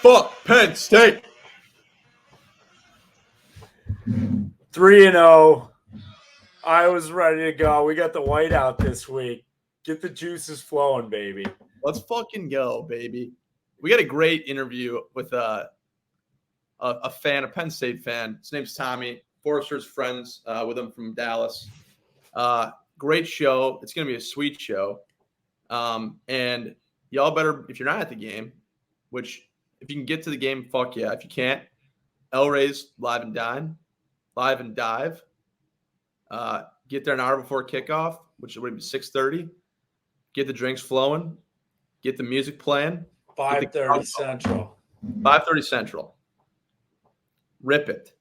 Fuck Penn State. 3-0. I was ready to go. We got the whiteout this week. Get the juices flowing, baby. Let's fucking go, baby. We got a great interview with a fan, a Penn State fan. His name's Tommy. Forrester's friends with him from Dallas. Great show. It's going to be a sweet show. And y'all better, if you're not at the game, which if you can get to the game, fuck yeah. If you can't, El-Ray's live and dive. Get there an hour before kickoff, which would be 6:30. Get the drinks flowing. Get the music playing. 5:30 Central. 5:30 Central. Rip it.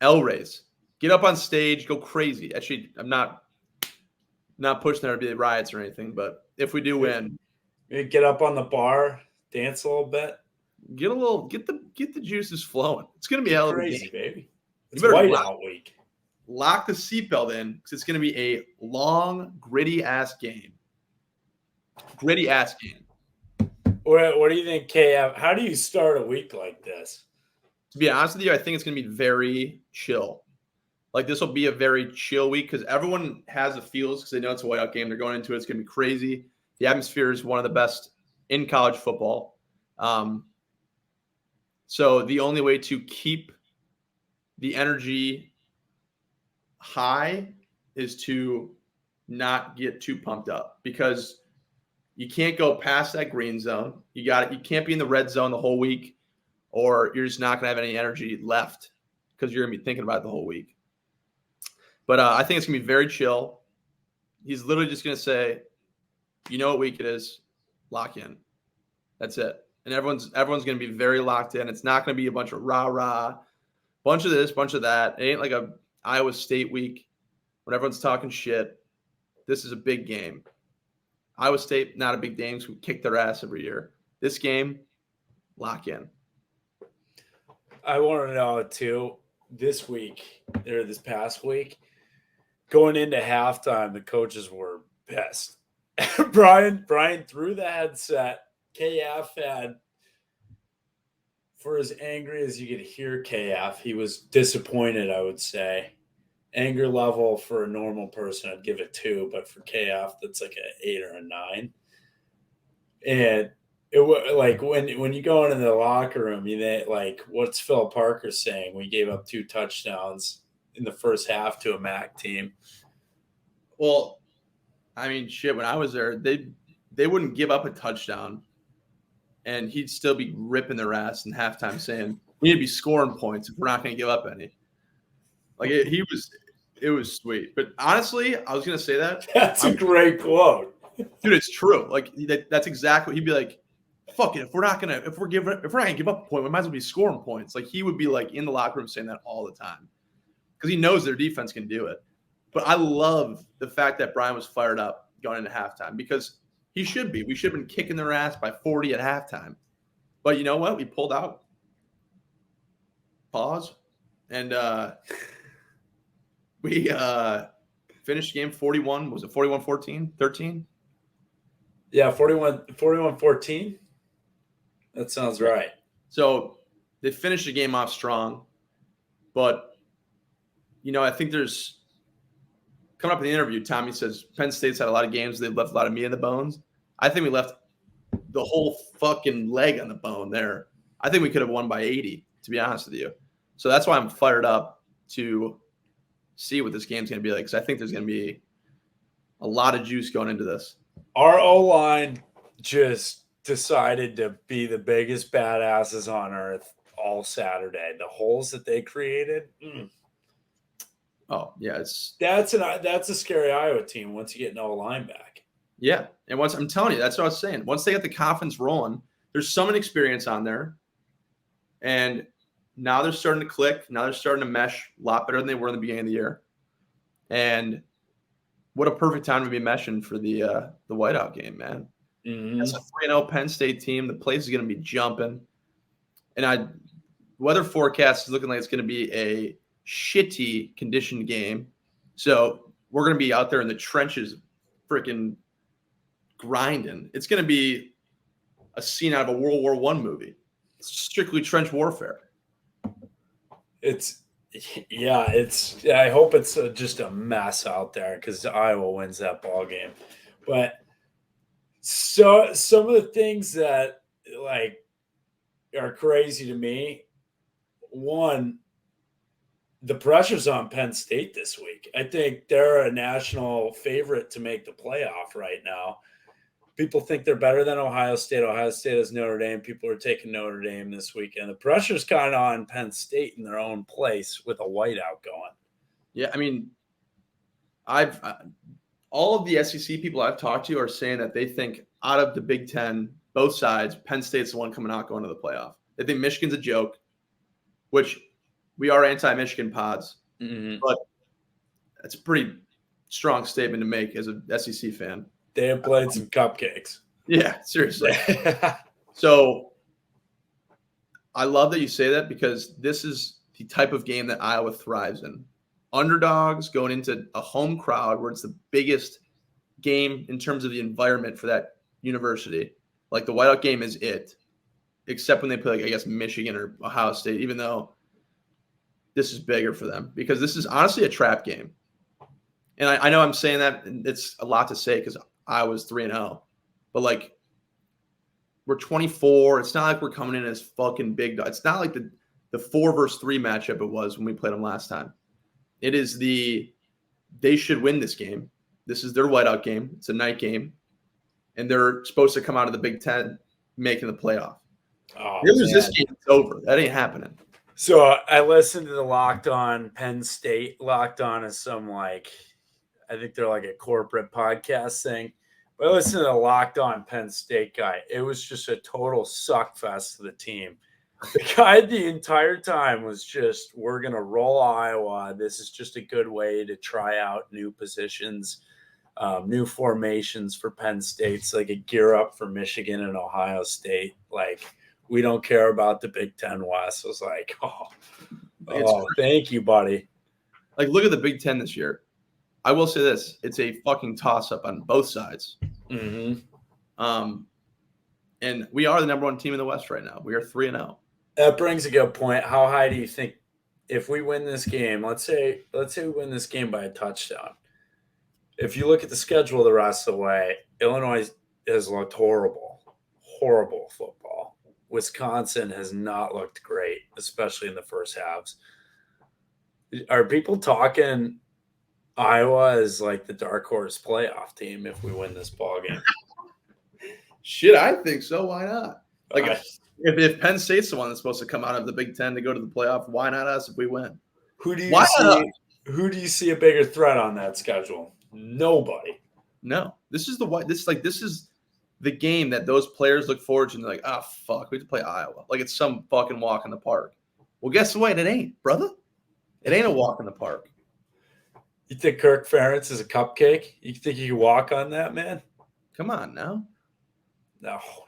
El-Ray's. Get up on stage. Go crazy. Actually, I'm not pushing there to be riots or anything, but if we do win, maybe get up on the bar, dance a little bit. Get the juices flowing. It's gonna be hell of a crazy, game, baby. It's whiteout week. Lock the seatbelt in because it's gonna be a long, gritty ass game. What do you think, KF? How do you start a week like this? To be honest with you, I think it's going to be very chill. Like, this will be a very chill week because everyone has the feels because they know it's a whiteout game. They're going into it. It's going to be crazy. The atmosphere is one of the best in college football. So the only way to keep the energy high is to not get too pumped up because you can't go past that green zone. You can't be in the red zone the whole week, or you're just not going to have any energy left because you're going to be thinking about it the whole week. But I think it's going to be very chill. He's literally just going to say, you know what week it is, lock in. That's it. And everyone's going to be very locked in. It's not going to be a bunch of rah-rah, bunch of this, bunch of that. It ain't like a Iowa State week when everyone's talking shit. This is a big game. Iowa State, not a big game, so we kick their ass every year. This game, lock in. I want to know, too, this past week, going into halftime, the coaches were pissed. Brian threw the headset. KF had, for as angry as you could hear KF, he was disappointed, I would say. Anger level for a normal person, I'd give it 2, but for KF, that's like an 8 or a 9. And it was like when you go into the locker room, like, what's Phil Parker saying? We gave up 2 touchdowns in the first half to a MAC team. Well, I mean, shit. When I was there, they wouldn't give up a touchdown, and he'd still be ripping their ass in halftime, saying we need to be scoring points if we're not going to give up any. Like it was sweet. But honestly, I was gonna say that. That's a great quote. Dude, it's true. Like that's exactly what he'd be like, fuck it, if we're not gonna give up a point, we might as well be scoring points. Like, he would be like in the locker room saying that all the time. Because he knows their defense can do it. But I love the fact that Brian was fired up going into halftime because he should be. We should have been kicking their ass by 40 at halftime. But you know what? We pulled out. Pause. And we finished the game 41. Was it 41-14? 13? Yeah, 41-14. That sounds right. So they finished the game off strong. But, I think there's – coming up in the interview, Tommy says Penn State's had a lot of games. They've left a lot of meat in the bones. I think we left the whole fucking leg on the bone there. I think we could have won by 80, to be honest with you. So that's why I'm fired up to – see what this game's going to be like because I think there's going to be a lot of juice going into this. Our O-line just decided to be the biggest badasses on earth all Saturday. The holes that they created. Oh, yeah. That's a scary Iowa team once you get an O-line back. Yeah. And I'm telling you, that's what I was saying. Once they get the confidence rolling, there's some inexperience on there. And now they're starting to click. Now they're starting to mesh a lot better than they were in the beginning of the year. And what a perfect time to be meshing for the whiteout game, man. Mm-hmm. That's a 3-0 Penn State team. The place is going to be jumping. And weather forecast is looking like it's going to be a shitty conditioned game. So we're going to be out there in the trenches freaking grinding. It's going to be a scene out of a World War I movie. strictly trench warfare. I hope it's just a mess out there because Iowa wins that ball game. But so some of the things that like are crazy to me. One, the pressure's on Penn State this week. I think they're a national favorite to make the playoff right now. People think they're better than Ohio State. Ohio State has Notre Dame. People are taking Notre Dame this weekend. The pressure's kind of on Penn State in their own place with a whiteout going. Yeah, I mean, all of the SEC people I've talked to are saying that they think out of the Big Ten, both sides, Penn State's the one coming out going to the playoff. They think Michigan's a joke, which we are anti-Michigan pods, but that's a pretty strong statement to make as a SEC fan. They have played some cupcakes. Yeah, seriously. So I love that you say that because this is the type of game that Iowa thrives in. Underdogs going into a home crowd where it's the biggest game in terms of the environment for that university. Like the whiteout game is it, except when they play, like, I guess, Michigan or Ohio State, even though this is bigger for them because this is honestly a trap game. And I know I'm saying that and it's a lot to say because Iowa's 3-0, but like we're 24. It's not like we're coming in as fucking big. It's not like the 4 versus 3 matchup it was when we played them last time. It is they should win this game. This is their whiteout game. It's a night game, and they're supposed to come out of the Big Ten making the playoff. Oh, they lose this game, it's over. That ain't happening. So I listened to the Locked On Penn State. Locked On is some I think they're like a corporate podcast thing. But I listened to the Locked On Penn State guy. It was just a total suck fest to the team. The guy the entire time was just, we're going to roll Iowa. This is just a good way to try out new positions, new formations for Penn State so they could gear up for Michigan and Ohio State. Like, we don't care about the Big Ten West. I was like, thank you, buddy. Like, look at the Big Ten this year. I will say this. It's a fucking toss-up on both sides. Mm-hmm. And we are the number 1 team in the West right now. We are 3-0. That brings a good point. How high do you think if we win this game? Let's say we win this game by a touchdown. If you look at the schedule the rest of the way, Illinois has looked horrible football. Wisconsin has not looked great, especially in the first halves. Are people talking Iowa as like the dark horse playoff team if we win this ball game? Shit, I think so. Why not? Like, if Penn State's the one that's supposed to come out of the Big Ten to go to the playoff, why not us if we win? Who do you see a bigger threat on that schedule? Nobody. No. This is the game that those players look forward to and they're like, oh fuck, we have to play Iowa. Like it's some fucking walk in the park. Well, guess what? It ain't, brother. It ain't a walk in the park. You think Kirk Ferentz is a cupcake? You think you can walk on that, man? Come on now.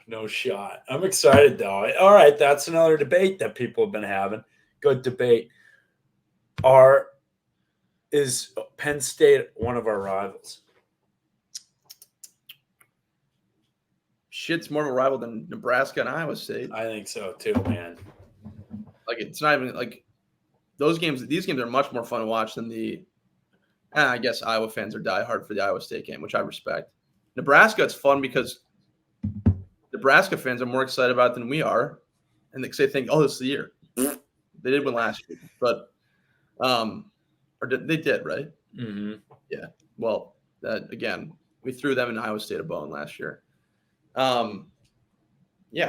No shot. I'm excited, though. All right, that's another debate that people have been having. Good debate. Is Penn State one of our rivals? Shit's more of a rival than Nebraska and Iowa State. I think so, too, man. Like, it's not even like these games are much more fun to watch than I guess Iowa fans are diehard for the Iowa State game, which I respect. Nebraska, it's fun because Nebraska fans are more excited about it than we are. And they think, oh, this is the year. They did win last year. But, they did, right? Mm-hmm. Yeah. Well, again, we threw them and Iowa State a bone last year. I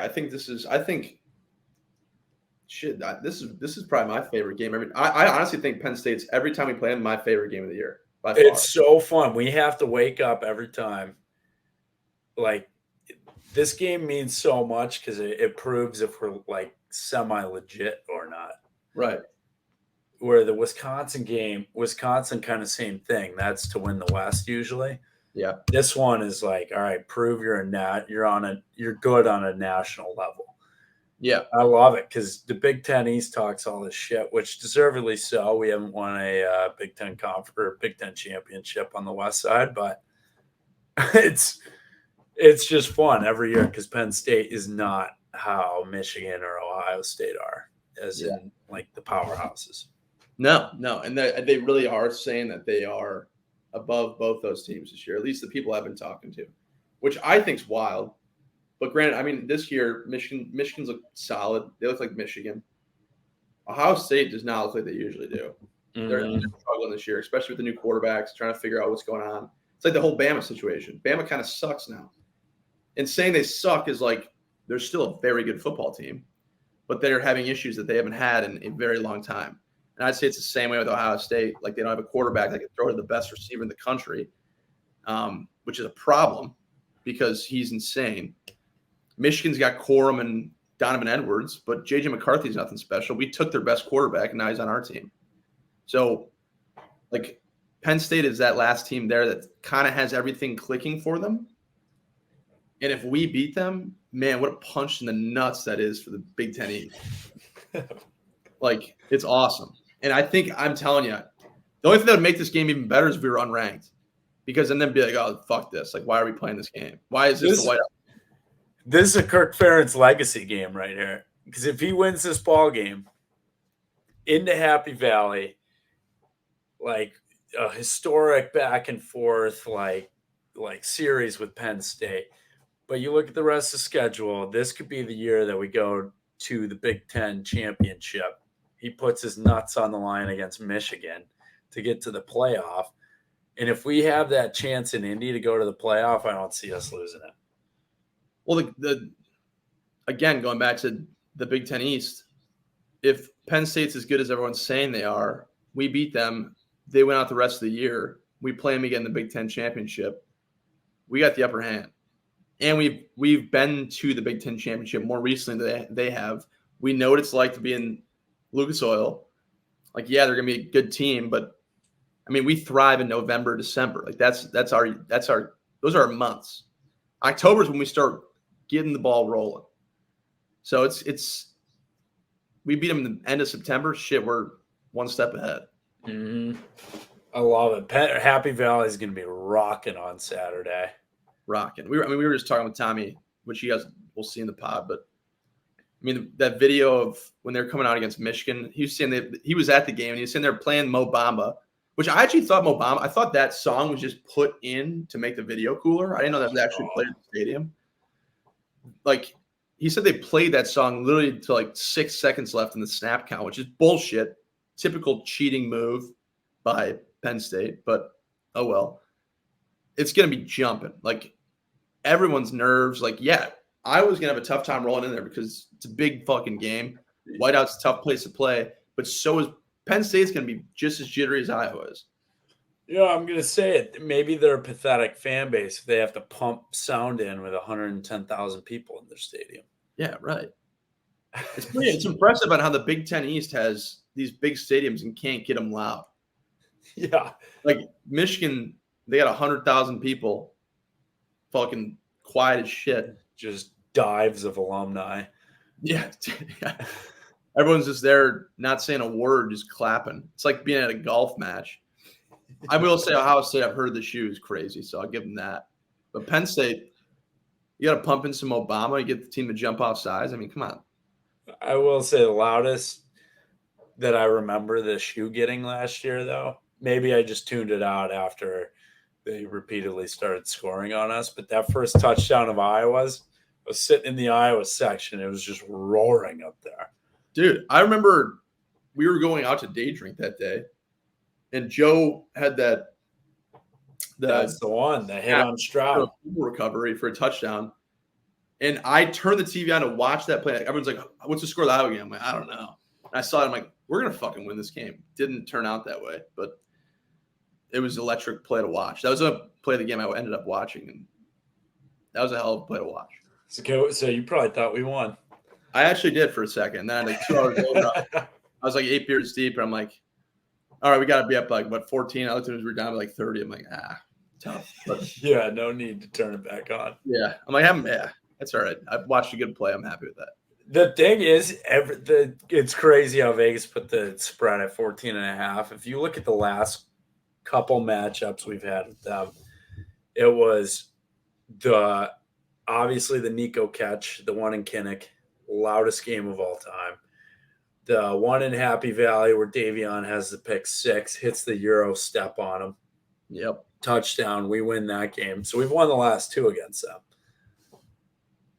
think this is probably my favorite game. I honestly think Penn State's, every time we play them, my favorite game of the year. By far. It's so fun. We have to wake up every time. Like, this game means so much because it proves if we're like semi-legit or not. Right. Where the Wisconsin game, kind of same thing. That's to win the West usually. Yeah. This one is like, all right, prove you're good on a national level. Yeah. I love it because the Big Ten East talks all this shit, which deservedly so. We haven't won a Big Ten Big Ten championship on the West side, but it's just fun every year because Penn State is not how Michigan or Ohio State are, as in like the powerhouses. No, and they really are saying that they are above both those teams this year, at least the people I've been talking to, which I think is wild. But granted, I mean, this year, Michigan's look solid. They look like Michigan. Ohio State does not look like they usually do. They're struggling this year, especially with the new quarterbacks, trying to figure out what's going on. It's like the whole Bama situation. Bama kind of sucks now. And saying they suck is like they're still a very good football team, but they're having issues that they haven't had in a very long time. And I'd say it's the same way with Ohio State. Like they don't have a quarterback that can throw to the best receiver in the country, which is a problem because he's insane. Michigan's got Corum and Donovan Edwards, but J.J. McCarthy's nothing special. We took their best quarterback, and now he's on our team. So, like, Penn State is that last team there that kind of has everything clicking for them. And if we beat them, man, what a punch in the nuts that is for the Big Ten East. Like, it's awesome. And I think, I'm telling you, the only thing that would make this game even better is if we were unranked. Because then they'd be like, oh, fuck this. Like, why are we playing this game? Why is this the whiteout? This is a Kirk Ferentz legacy game right here. Because if he wins this ball game into Happy Valley, like a historic back and forth, like series with Penn State. But you look at the rest of the schedule, this could be the year that we go to the Big Ten championship. He puts his nuts on the line against Michigan to get to the playoff. And if we have that chance in Indy to go to the playoff, I don't see us losing it. Well, again, going back to the Big Ten East, if Penn State's as good as everyone's saying they are, we beat them. They went out the rest of the year. We play them again in the Big Ten championship. We got the upper hand. And we've been to the Big Ten championship more recently than they have. We know what it's like to be in Lucas Oil. Like, yeah, they're going to be a good team, but I mean, we thrive in November, December. Like those are our months. October is when we start getting the ball rolling. So we beat them in the end of September. Shit, we're one step ahead. Mm-hmm. I love it. Happy Valley is going to be rocking on Saturday. Rocking. We were just talking with Tommy, which you guys will see in the pod, but I mean, that video of when they're coming out against Michigan, he was saying that he was at the game and he was saying they're playing Mo Bamba, which I actually thought I thought that song was just put in to make the video cooler. I didn't know that was actually played in the stadium. Like, he said they played that song literally to like 6 seconds left in the snap count, which is bullshit. Typical cheating move by Penn State, but oh well. It's going to be jumping. Like, everyone's nerves. Like, yeah, I was going to have a tough time rolling in there because it's a big fucking game. Whiteout's a tough place to play, but so is Penn State's going to be just as jittery as Iowa is. Yeah, I'm going to say it. Maybe they're a pathetic fan base if they have to pump sound in with 110,000 people in their stadium. Yeah, right. It's impressive on how the Big Ten East has these big stadiums and can't get them loud. Yeah. Like Michigan, they got 100,000 people fucking quiet as shit. Just dives of alumni. Yeah. Everyone's just there not saying a word, just clapping. It's like being at a golf match. I will say Ohio State, I've heard the shoe is crazy, so I'll give them that. But Penn State, you got to pump in some Obama, you get the team to jump off sides. I mean, come on. I will say the loudest that I remember the shoe getting last year, though, maybe I just tuned it out after they repeatedly started scoring on us. But that first touchdown of Iowa's, I was sitting in the Iowa section. It was just roaring up there. Dude, I remember we were going out to day drink that day, and Joe had that's the one that hit on Stroud recovery for a touchdown. And I turned the TV on to watch that play. Everyone's like, what's the score of the Iowa game? I'm like, I don't know. And I saw it. I'm like, we're going to fucking win this game. Didn't turn out that way, but it was an electric play to watch. That was a play of the game I ended up watching, and that was a hell of a play to watch. So you probably thought we won. I actually did for a second. Then like 2 hours later, I was like 8 beers deep, and I'm like, all right, we got to be up like, 14? I looked at it, we were down to like 30. I'm like, tough. But, yeah, no need to turn it back on. Yeah. I'm like, that's all right. I've watched a good play. I'm happy with that. The thing is, it's crazy how Vegas put the spread at 14.5. If you look at the last couple matchups we've had with them, it was obviously the Nico catch, the one in Kinnick, loudest game of all time. The one in Happy Valley where Davion has the pick 6, hits the Euro step on him. Yep. Touchdown. We win that game. So we've won the last 2 against them.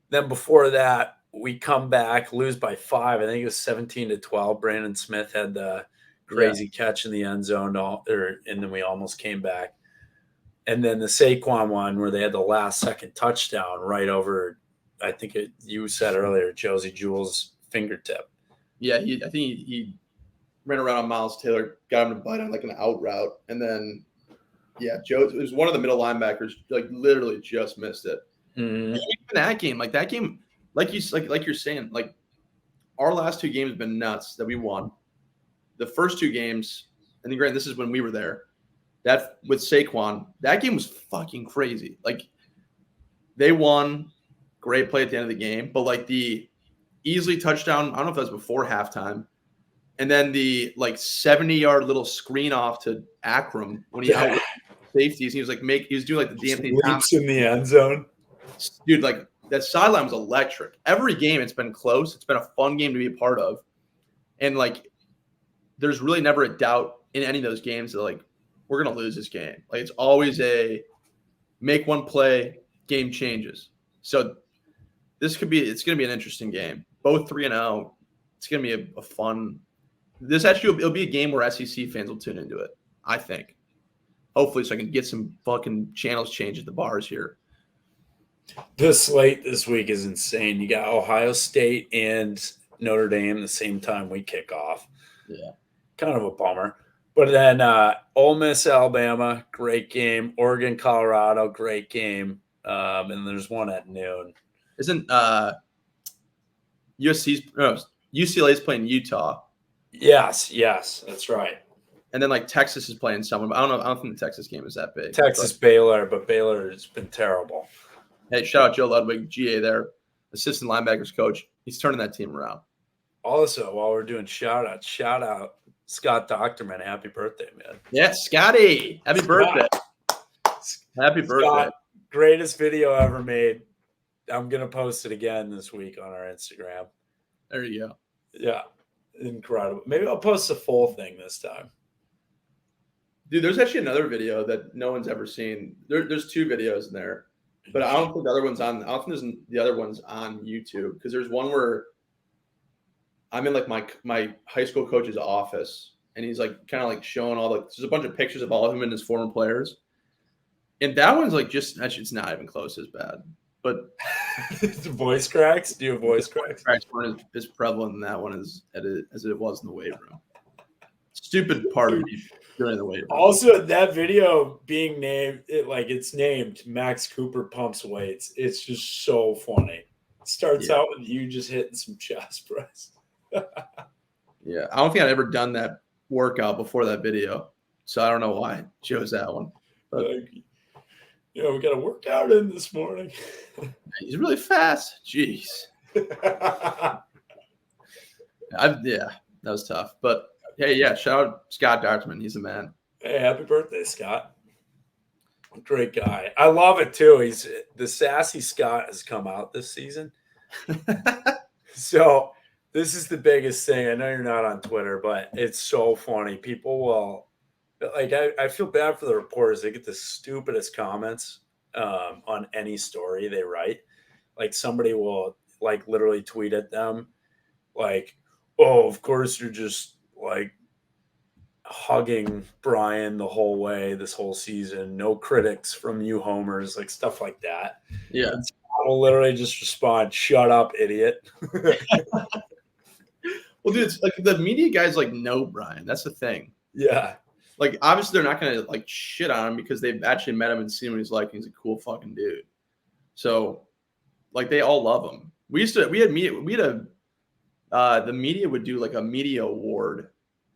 Then before that, we come back, lose by 5. I think it was 17-12. Brandon Smith had the crazy catch in the end zone, and then we almost came back. And then the Saquon one where they had the last second touchdown right over, I think you said earlier, Josie Jewell's fingertip. Yeah, I think he ran around on Miles Taylor, got him to bite on like an out route, and then it was one of the middle linebackers, like literally just missed it. Mm-hmm. Even that game, like you're saying, like our last 2 games have been nuts that we won. The first 2 games, and then granted, this is when we were there. That with Saquon, that game was fucking crazy. Like they won, great play at the end of the game, but like the easily touchdown, I don't know if that was before halftime, and then the like 70-yard little screen off to Akram when he out safeties. He was like he was doing like the D'Anthony Thomas in the end zone. Dude, like that sideline was electric. Every game it's been close. It's been a fun game to be a part of, and like there's really never a doubt in any of those games that like we're gonna lose this game. Like it's always a make one play, game changes. So it's gonna be an interesting game. Both 3-0. It's gonna be a fun. It'll be a game where SEC fans will tune into it. I think. Hopefully, so I can get some fucking channels changed at the bars here. The slate this week is insane. You got Ohio State and Notre Dame the same time we kick off. Yeah, kind of a bummer. But then Ole Miss, Alabama, great game. Oregon, Colorado, great game. And there's one at noon. Isn't UCLA's playing Utah? Yes, that's right. And then like Texas is playing someone. I don't think the Texas game is that big. Texas, Baylor, but Baylor has been terrible. Hey, shout out Joe Ludwig, GA there, assistant linebackers coach. He's turning that team around. Also, while we're doing shout out Scott Doctorman. Happy birthday, man. Yeah, Scotty. Happy birthday. Happy birthday. Scott, greatest video ever made. I'm going to post it again this week on our Instagram. There you go. Yeah, incredible. Maybe I'll post the full thing this time. Dude, there's actually another video that no one's ever seen. There's 2 videos in there, but I don't think the other one's on. I don't think there's the other one's on YouTube because there's one where I'm in like my high school coach's office, and he's like kind of like showing there's a bunch of pictures of all of him and his former players, and that one's like it's not even close as bad. But the voice cracks. Do you have voice cracks? Cracks weren't as prevalent in that one as it was in the weight room. Stupid part of me during the weight room. Also, that video being named, it's named Max Cooper Pumps Weights. It's just so funny. It starts out with you just hitting some chest press. Yeah, I don't think I'd ever done that workout before that video, so I don't know why I chose that one. But we got a workout in this morning. He's really fast. Jeez. That was tough. But hey, shout out Scott Dartman. He's a man. Hey, happy birthday, Scott. Great guy. I love it too. The sassy Scott has come out this season. So this is the biggest thing. I know you're not on Twitter, but it's so funny. People will I feel bad for the reporters. They get the stupidest comments on any story they write. Like somebody will literally tweet at them like, oh, of course you're just like hugging Brian the whole way this whole season. No critics from you homers, like stuff like that. Yeah. And so I'll literally just respond, shut up, idiot. Well, dude, it's like the media guys know Brian. That's the thing. Yeah. Like, obviously, they're not going to shit on him because they've actually met him and seen what he's like. And he's a cool fucking dude. So, they all love him. The media would do a media award.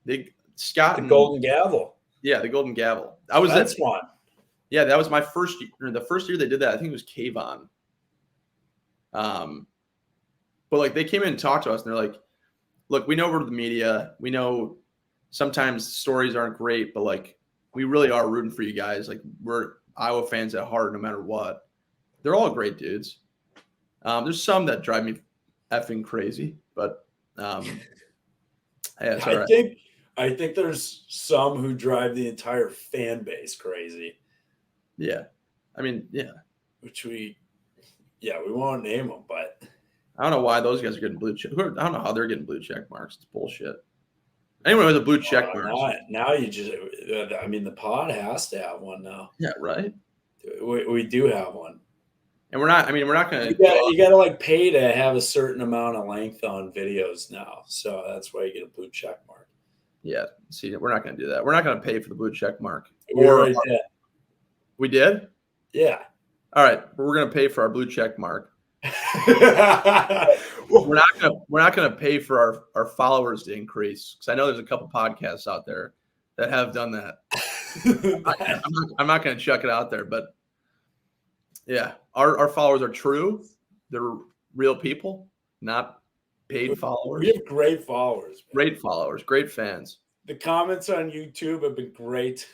The Golden Gavel. Yeah, the Golden Gavel. That's one. Yeah, that was my first year. The first year they did that, I think it was Kayvon. But they came in and talked to us, and they're like, "Look, we know we're the media. We know sometimes stories aren't great, but we really are rooting for you guys. We're Iowa fans at heart, no matter what." They're all great dudes. There's some that drive me effing crazy, but hey, that's all I right. think there's some who drive the entire fan base crazy. Yeah, I mean, yeah. Which we won't name them, but I don't know why those guys are getting blue check. I don't know how they're getting blue check marks. It's bullshit. Anyone with a blue check mark. now you just, I mean, the pod has to have one now. Yeah, right. We do have one. And we're not going to. You got to like pay to have a certain amount of length on videos now. So that's why you get a blue check mark. Yeah. See, we're not going to do that. We're not going to pay for the blue check mark. We already did. We did? Yeah. All right. We're going to pay for our blue check mark. we're not going to pay for our followers to increase, because I know there's a couple podcasts out there that have done that. I'm not going to chuck it out there, but yeah, our followers are true. They're real people, not paid followers. We have great followers. Man. Great followers, great fans. The comments on YouTube have been great.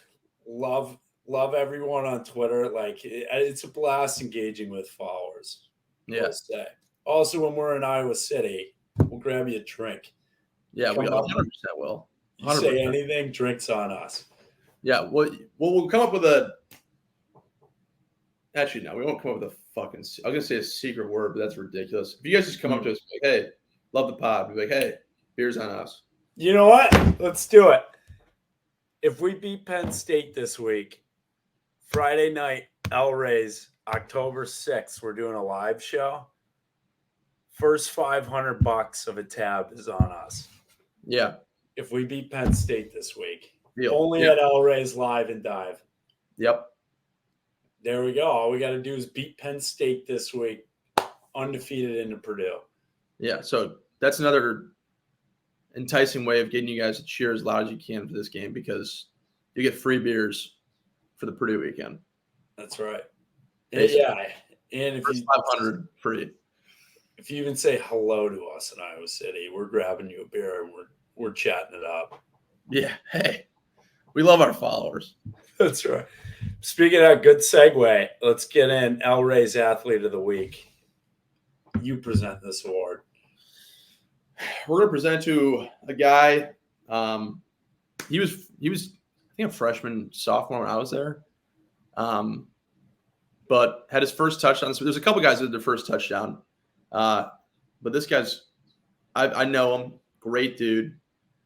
Love everyone on Twitter. Like, it's a blast engaging with followers. Yes. Yeah. Also, when we're in Iowa City, we'll grab you a drink. Yeah, we 100% will. 100%. You say anything, drinks on us. Yeah, we'll come up with a. Actually, no, we won't come up with a fucking. I was gonna say a secret word, but that's ridiculous. If you guys just come up to us, like, hey, love the pod, be like, hey, beers on us. You know what? Let's do it. If we beat Penn State this week, Friday night, El Rey's, October 6th, we're doing a live show. First $500 of a tab is on us. Yeah. If we beat Penn State this week. Deal. Only at El Rey's Live and Dive. Yep. There we go. All we got to do is beat Penn State this week, undefeated into Purdue. Yeah, so that's another enticing way of getting you guys to cheer as loud as you can for this game, because you get free beers for the Purdue weekend. That's right. Basically. Yeah, and if you 500 free. If you even say hello to us in Iowa City, we're grabbing you a beer and we're chatting it up. Yeah, hey, we love our followers. That's right. Speaking of good segue, let's get in El Rey's Athlete of the Week. You present this award. We're going to present to a guy. He was I think a freshman, sophomore when I was there. But had his first touchdown. So there's a couple guys that did their first touchdown. But this guy's, I know him. Great dude.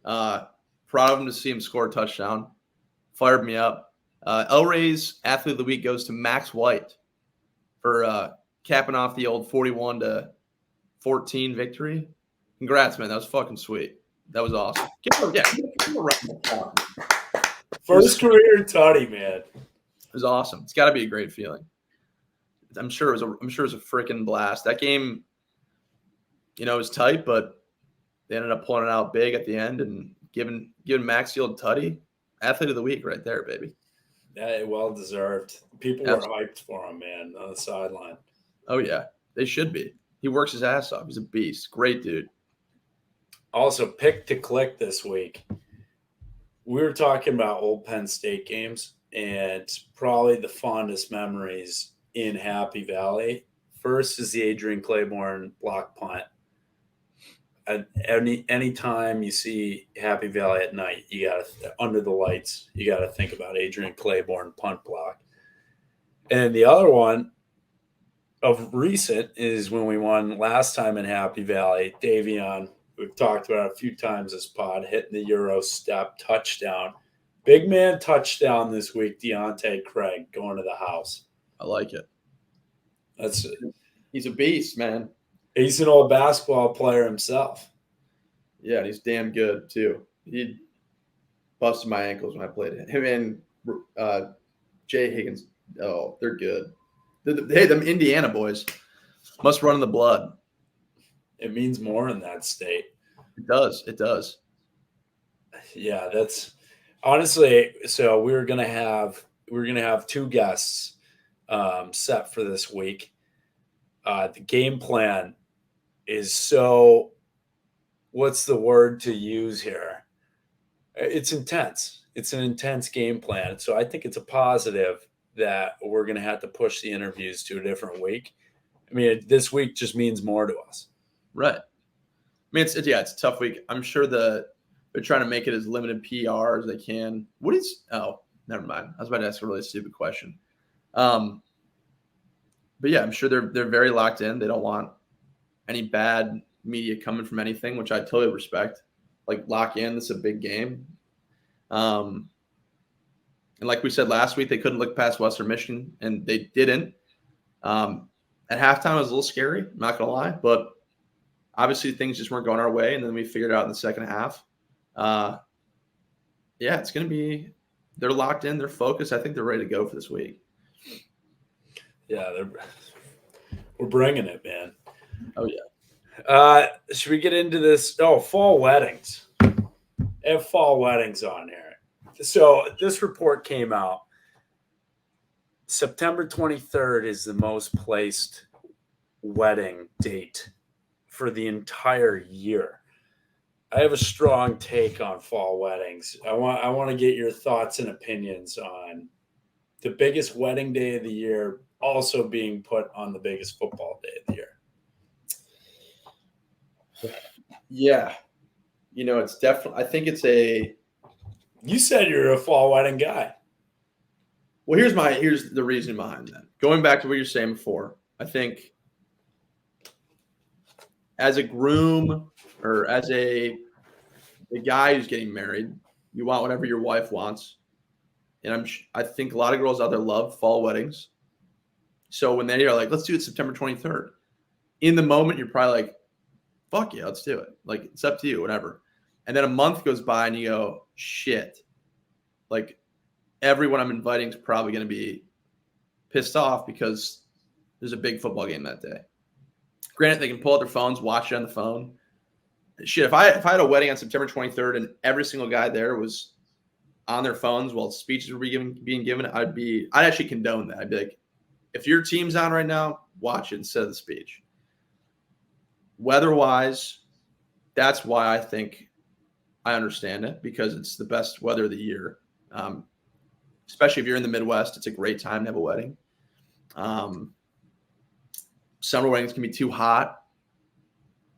Proud of him to see him score a touchdown. Fired me up. El Rey's Athlete of the Week goes to Max White for capping off the old 41-14 victory. Congrats, man. That was fucking sweet. That was awesome. Give him a round of applause. First career tutty, man. It was awesome. It's got to be a great feeling. I'm sure it was a freaking blast. That game, it was tight, but they ended up pulling it out big at the end and giving Maxfield tutty. Athlete of the Week right there, baby. Yeah, well deserved. People were hyped for him, man, on the sideline. Oh, yeah. They should be. He works his ass off. He's a beast. Great dude. Also, pick to click this week. We were talking about old Penn State games, and probably the fondest memories in Happy Valley. First is the Adrian Claiborne block punt. And any time you see Happy Valley at night, you got to, under the lights, you got to think about Adrian Claiborne punt block. And the other one of recent is when we won last time in Happy Valley. Davion, we've talked about it a few times this pod, hitting the Euro step touchdown. Big man touchdown this week, Deontay Craig going to the house. I like it. He's a beast, man. He's an old basketball player himself. Yeah, he's damn good, too. He busted my ankles when I played him. Him and Jay Higgins, oh, they're good. Hey, them Indiana boys must run in the blood. It means more in that state. It does. It does. Yeah, that's honestly. So we're gonna have two guests set for this week. The game plan is so. What's the word to use here? It's intense. It's an intense game plan. So I think it's a positive that we're going to have to push the interviews to a different week. I mean, this week just means more to us. Right. I mean, it's a tough week. I'm sure they're trying to make it as limited PR as they can. Never mind. I was about to ask a really stupid question. But yeah, I'm sure they're very locked in. They don't want any bad media coming from anything, which I totally respect. Like, lock in. This is a big game. And like we said last week, they couldn't look past Western Michigan, and they didn't. At halftime, it was a little scary, I'm not going to lie. But obviously, things just weren't going our way, and then we figured it out in the second half. Yeah, it's going to be – they're locked in. They're focused. I think they're ready to go for this week. Yeah, we're bringing it, man. Oh, yeah. Should we get into this? Oh, fall weddings. I have fall weddings on here. So this report came out. September 23rd is the most placed wedding date for the entire year. I have a strong take on fall weddings. I want to get your thoughts and opinions on the biggest wedding day of the year also being put on the biggest football day of the year. Yeah. It's definitely – I think it's a – You said you're a fall wedding guy. Well, here's the reason behind that. Going back to what you're saying before, I think as a groom or as a guy who's getting married, you want whatever your wife wants. And I think a lot of girls out there love fall weddings. So when they are like, let's do it September 23rd, in the moment, you're probably like, fuck yeah, let's do it. Like, it's up to you, whatever. And then a month goes by and you go, shit. Like, everyone I'm inviting is probably going to be pissed off because there's a big football game that day. Granted, they can pull out their phones, watch it on the phone. Shit, if I had a wedding on September 23rd and every single guy there was on their phones while speeches were being given, I'd actually condone that. I'd be like, if your team's on right now, watch it instead of the speech. Weather-wise, that's why I think I understand it, because it's the best weather of the year. Especially if you're in the Midwest, it's a great time to have a wedding. Summer weddings can be too hot.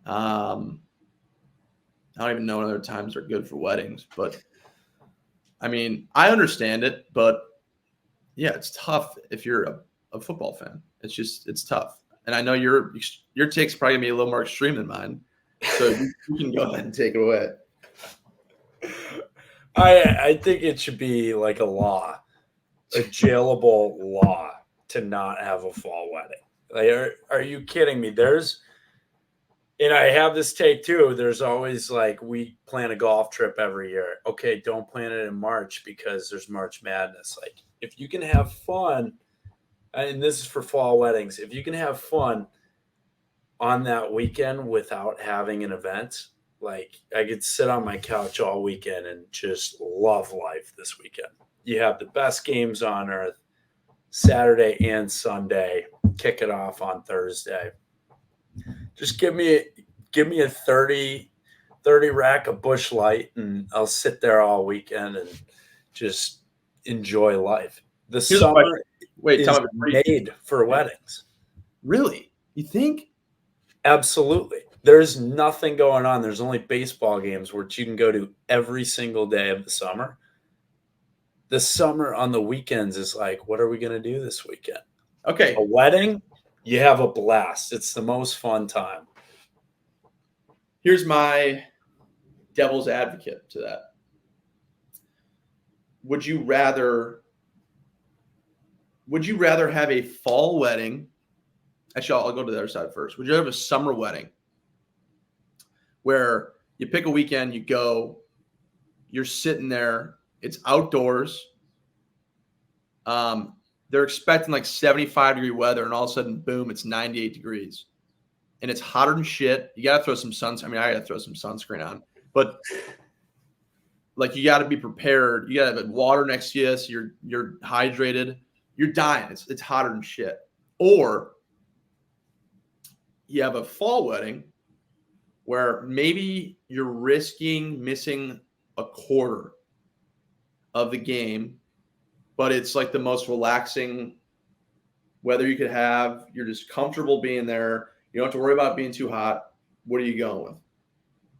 I don't even know what other times are good for weddings, but I mean, I understand it, but yeah, it's tough if you're a football fan. It's tough. And I know your take's probably gonna be a little more extreme than mine. So you can go ahead and take it away. I think it should be like a jailable law to not have a fall wedding. Like, are you kidding me? And I have this take too. There's always like, we plan a golf trip every year. Okay, don't plan it in March because there's March Madness. Like, if you can have fun, and this is for fall weddings, if you can have fun on that weekend without having an event, like, I could sit on my couch all weekend and just love life this weekend. You have the best games on earth, Saturday and Sunday. Kick it off on Thursday. Just give me a 30 rack of Busch Light, and I'll sit there all weekend and just enjoy life. The summer is made for weddings. Really? You think? Absolutely. There's nothing going on. There's only baseball games, which you can go to every single day of the summer. The summer on the weekends is like, what are we going to do this weekend? Okay. A wedding, you have a blast. It's the most fun time. Here's my devil's advocate to that. Would you rather have a fall wedding? Actually, I'll go to the other side first. Would you have a summer wedding where you pick a weekend, you go, you're sitting there, it's outdoors. They're expecting like 75-degree weather, and all of a sudden, boom, it's 98 degrees. And it's hotter than shit. You got to throw some sunscreen. I mean, I got to throw some sunscreen on. But, like, you got to be prepared. You got to have water next to you so you're hydrated. You're dying. It's hotter than shit. Or you have a fall wedding where maybe you're risking missing a quarter of the game, but it's like the most relaxing weather you could have. You're just comfortable being there. You don't have to worry about being too hot. What are you going with?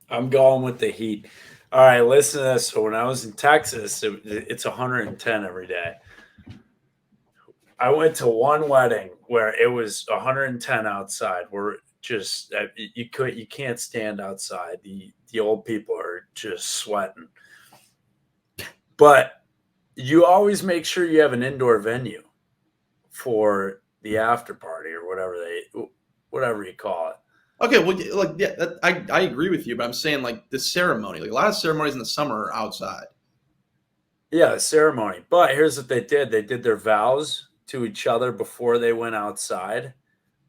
I'm going with the heat. All right, listen to this. So when I was in Texas, it's 110 every day. I went to one wedding where it was 110 outside. We're just you can't stand outside. The old people are just sweating. But you always make sure you have an indoor venue for the after party or whatever you call it. Okay, well, like yeah, I agree with you, but I'm saying like the ceremony, like a lot of ceremonies in the summer are outside. Yeah, the ceremony. But here's what they did. They did their vows to each other before they went outside.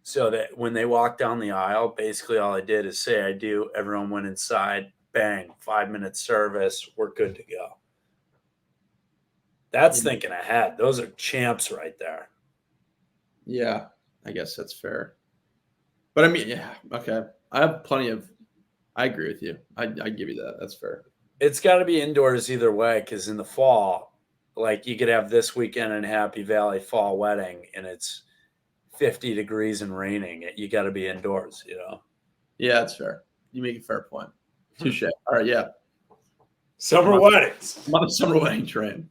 So that when they walked down the aisle, basically all I did is say I do. Everyone went inside, bang, 5-minute service, we're good to go. That's thinking ahead. Those are champs right there. Yeah, I guess that's fair. But I mean, yeah, okay. I have plenty of. I agree with you. I give you that. That's fair. It's got to be indoors either way, because in the fall, like you could have this weekend in Happy Valley fall wedding, and it's 50 degrees and raining. You got to be indoors, you know. Yeah, that's fair. You make a fair point. Touche. All right, yeah. Summer weddings. I'm on the summer wedding train.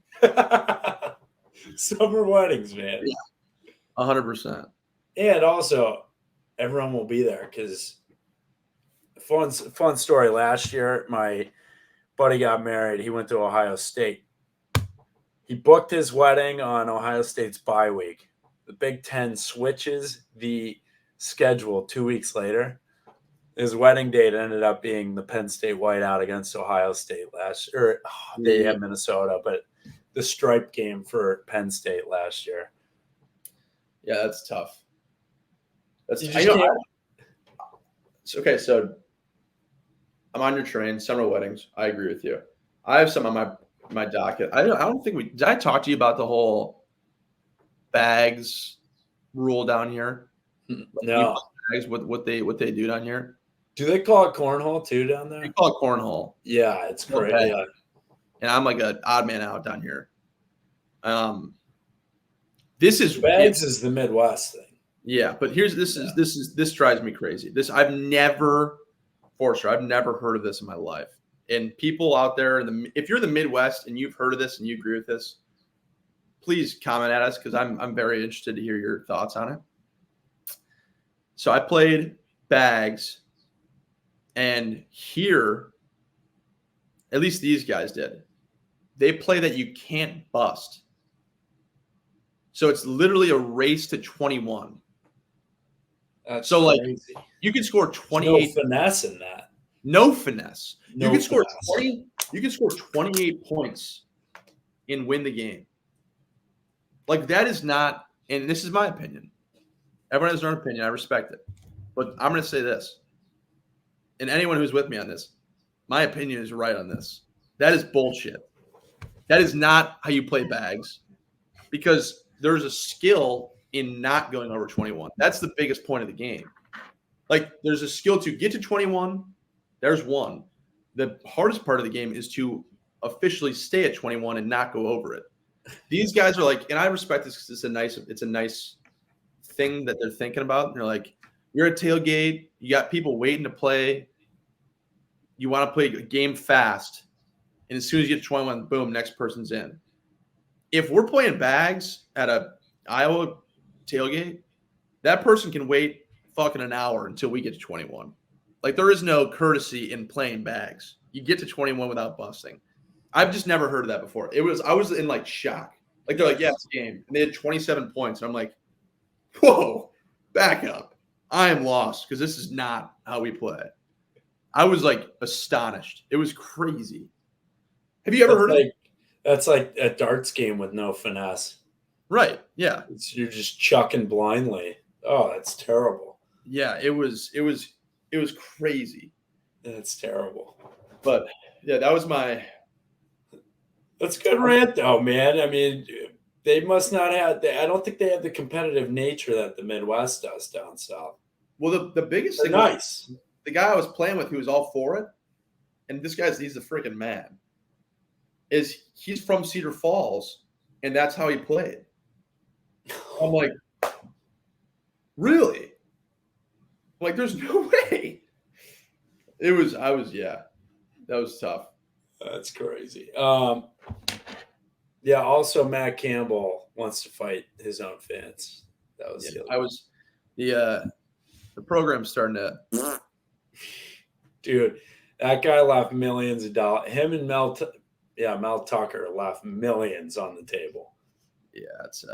Summer weddings, man. Yeah, 100%. And also, everyone will be there because fun story. Last year, my buddy got married. He went to Ohio State. He booked his wedding on Ohio State's bye week. The Big Ten switches the schedule 2 weeks later. His wedding date ended up being the Penn State whiteout against Ohio State last year. They had Minnesota, but the stripe game for Penn State last year. Yeah, that's tough. That's okay. So I'm on your train. Summer weddings. I agree with you. I have some on my docket. I don't think did I talk to you about the whole bags rule down here? No. Bags, what they do down here? Do they call it cornhole too down there? They call it cornhole. Yeah, it's great. Yeah. And I'm like an odd man out down here. This is bags is the Midwest thing. Yeah, but this drives me crazy. I've never heard of this in my life. And people out there, if you're in the Midwest and you've heard of this and you agree with this, please comment at us because I'm very interested to hear your thoughts on it. So I played bags, and here, at least these guys did, they play that you can't bust. So it's literally a race to 21. That's so crazy. Like you can score 28. No finesse in that. No finesse. No you can score finesse. 20. You can score 28 points and win the game. Like that is not, and this is my opinion. Everyone has their own opinion. I respect it. But I'm going to say this. And anyone who's with me on this, my opinion is right on this. That is bullshit. That is not how you play bags because there's a skill in not going over 21. That's the biggest point of the game. Like there's a skill to get to 21. There's one. The hardest part of the game is to officially stay at 21 and not go over it. These guys are like, and I respect this because it's a nice thing that they're thinking about. They're like, you're at tailgate, you got people waiting to play. You want to play a game fast. And as soon as you get to 21, boom, next person's in. If we're playing bags at a Iowa tailgate, that person can wait fucking an hour until we get to 21. Like there is no courtesy in playing bags. You get to 21 without busting. I've just never heard of that before. I was in like shock. Like they're like, yeah, it's a game. And they had 27 points. And I'm like, whoa, back up. I am lost because this is not how we play. I was like astonished. It was crazy. Have you ever heard of it? That's like a darts game with no finesse. Right. Yeah. You're just chucking blindly. Oh, that's terrible. Yeah, it was crazy. That's terrible. But yeah, that was my. That's a good rant, though, man. I mean, they must not have. I don't think they have the competitive nature that the Midwest does down south. Well, the biggest thing. Nice. The guy I was playing with, who was all for it, and he's a freaking man. He's from Cedar Falls, and that's how he played. I'm like, really? I'm like, there's no way. Yeah, that was tough. That's crazy. Yeah. Also, Matt Campbell wants to fight his own fans. That was the program's starting to. Dude, that guy left millions of dollars. Him and Mel Tucker left millions on the table. Yeah, it's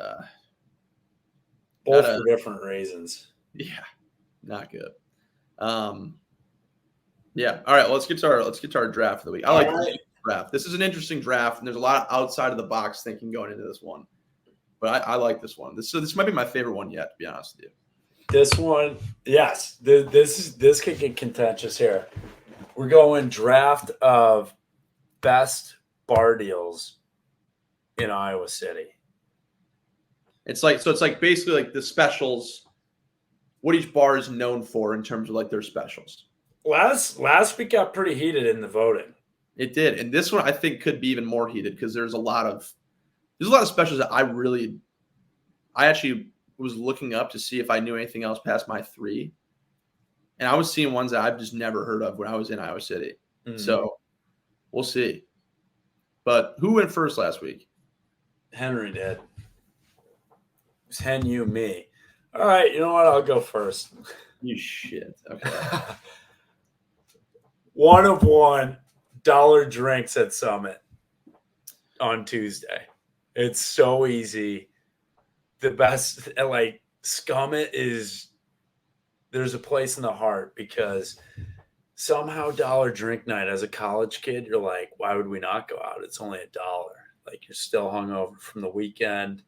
both for different reasons. Yeah, not good. Yeah. All right. Well, let's get to our draft of the week. I like this draft. This is an interesting draft, and there's a lot outside of the box thinking going into this one. But I like this one. This might be my favorite one yet, to be honest with you. This one, yes. This could get contentious here. We're going draft of best bar deals in Iowa City. It's like basically like the specials, what each bar is known for in terms of like their specials. Last week got pretty heated in the voting. It did, and this one I think could be even more heated because there's a lot of specials that I actually was looking up to see if I knew anything else past my 3, and I was seeing ones that I've just never heard of when I was in Iowa City. Mm-hmm. So we'll see. But who went first last week? Henry did. It was Hen, you, me. All right, you know what? I'll go first. You shit. Okay. 1 of $1 drinks at Summit on Tuesday. It's so easy. The best, like, Summit is, there's a place in the heart because somehow dollar drink night as a college kid, you're like, why would we not go out? It's only $1. Like, you're still hungover from the weekend.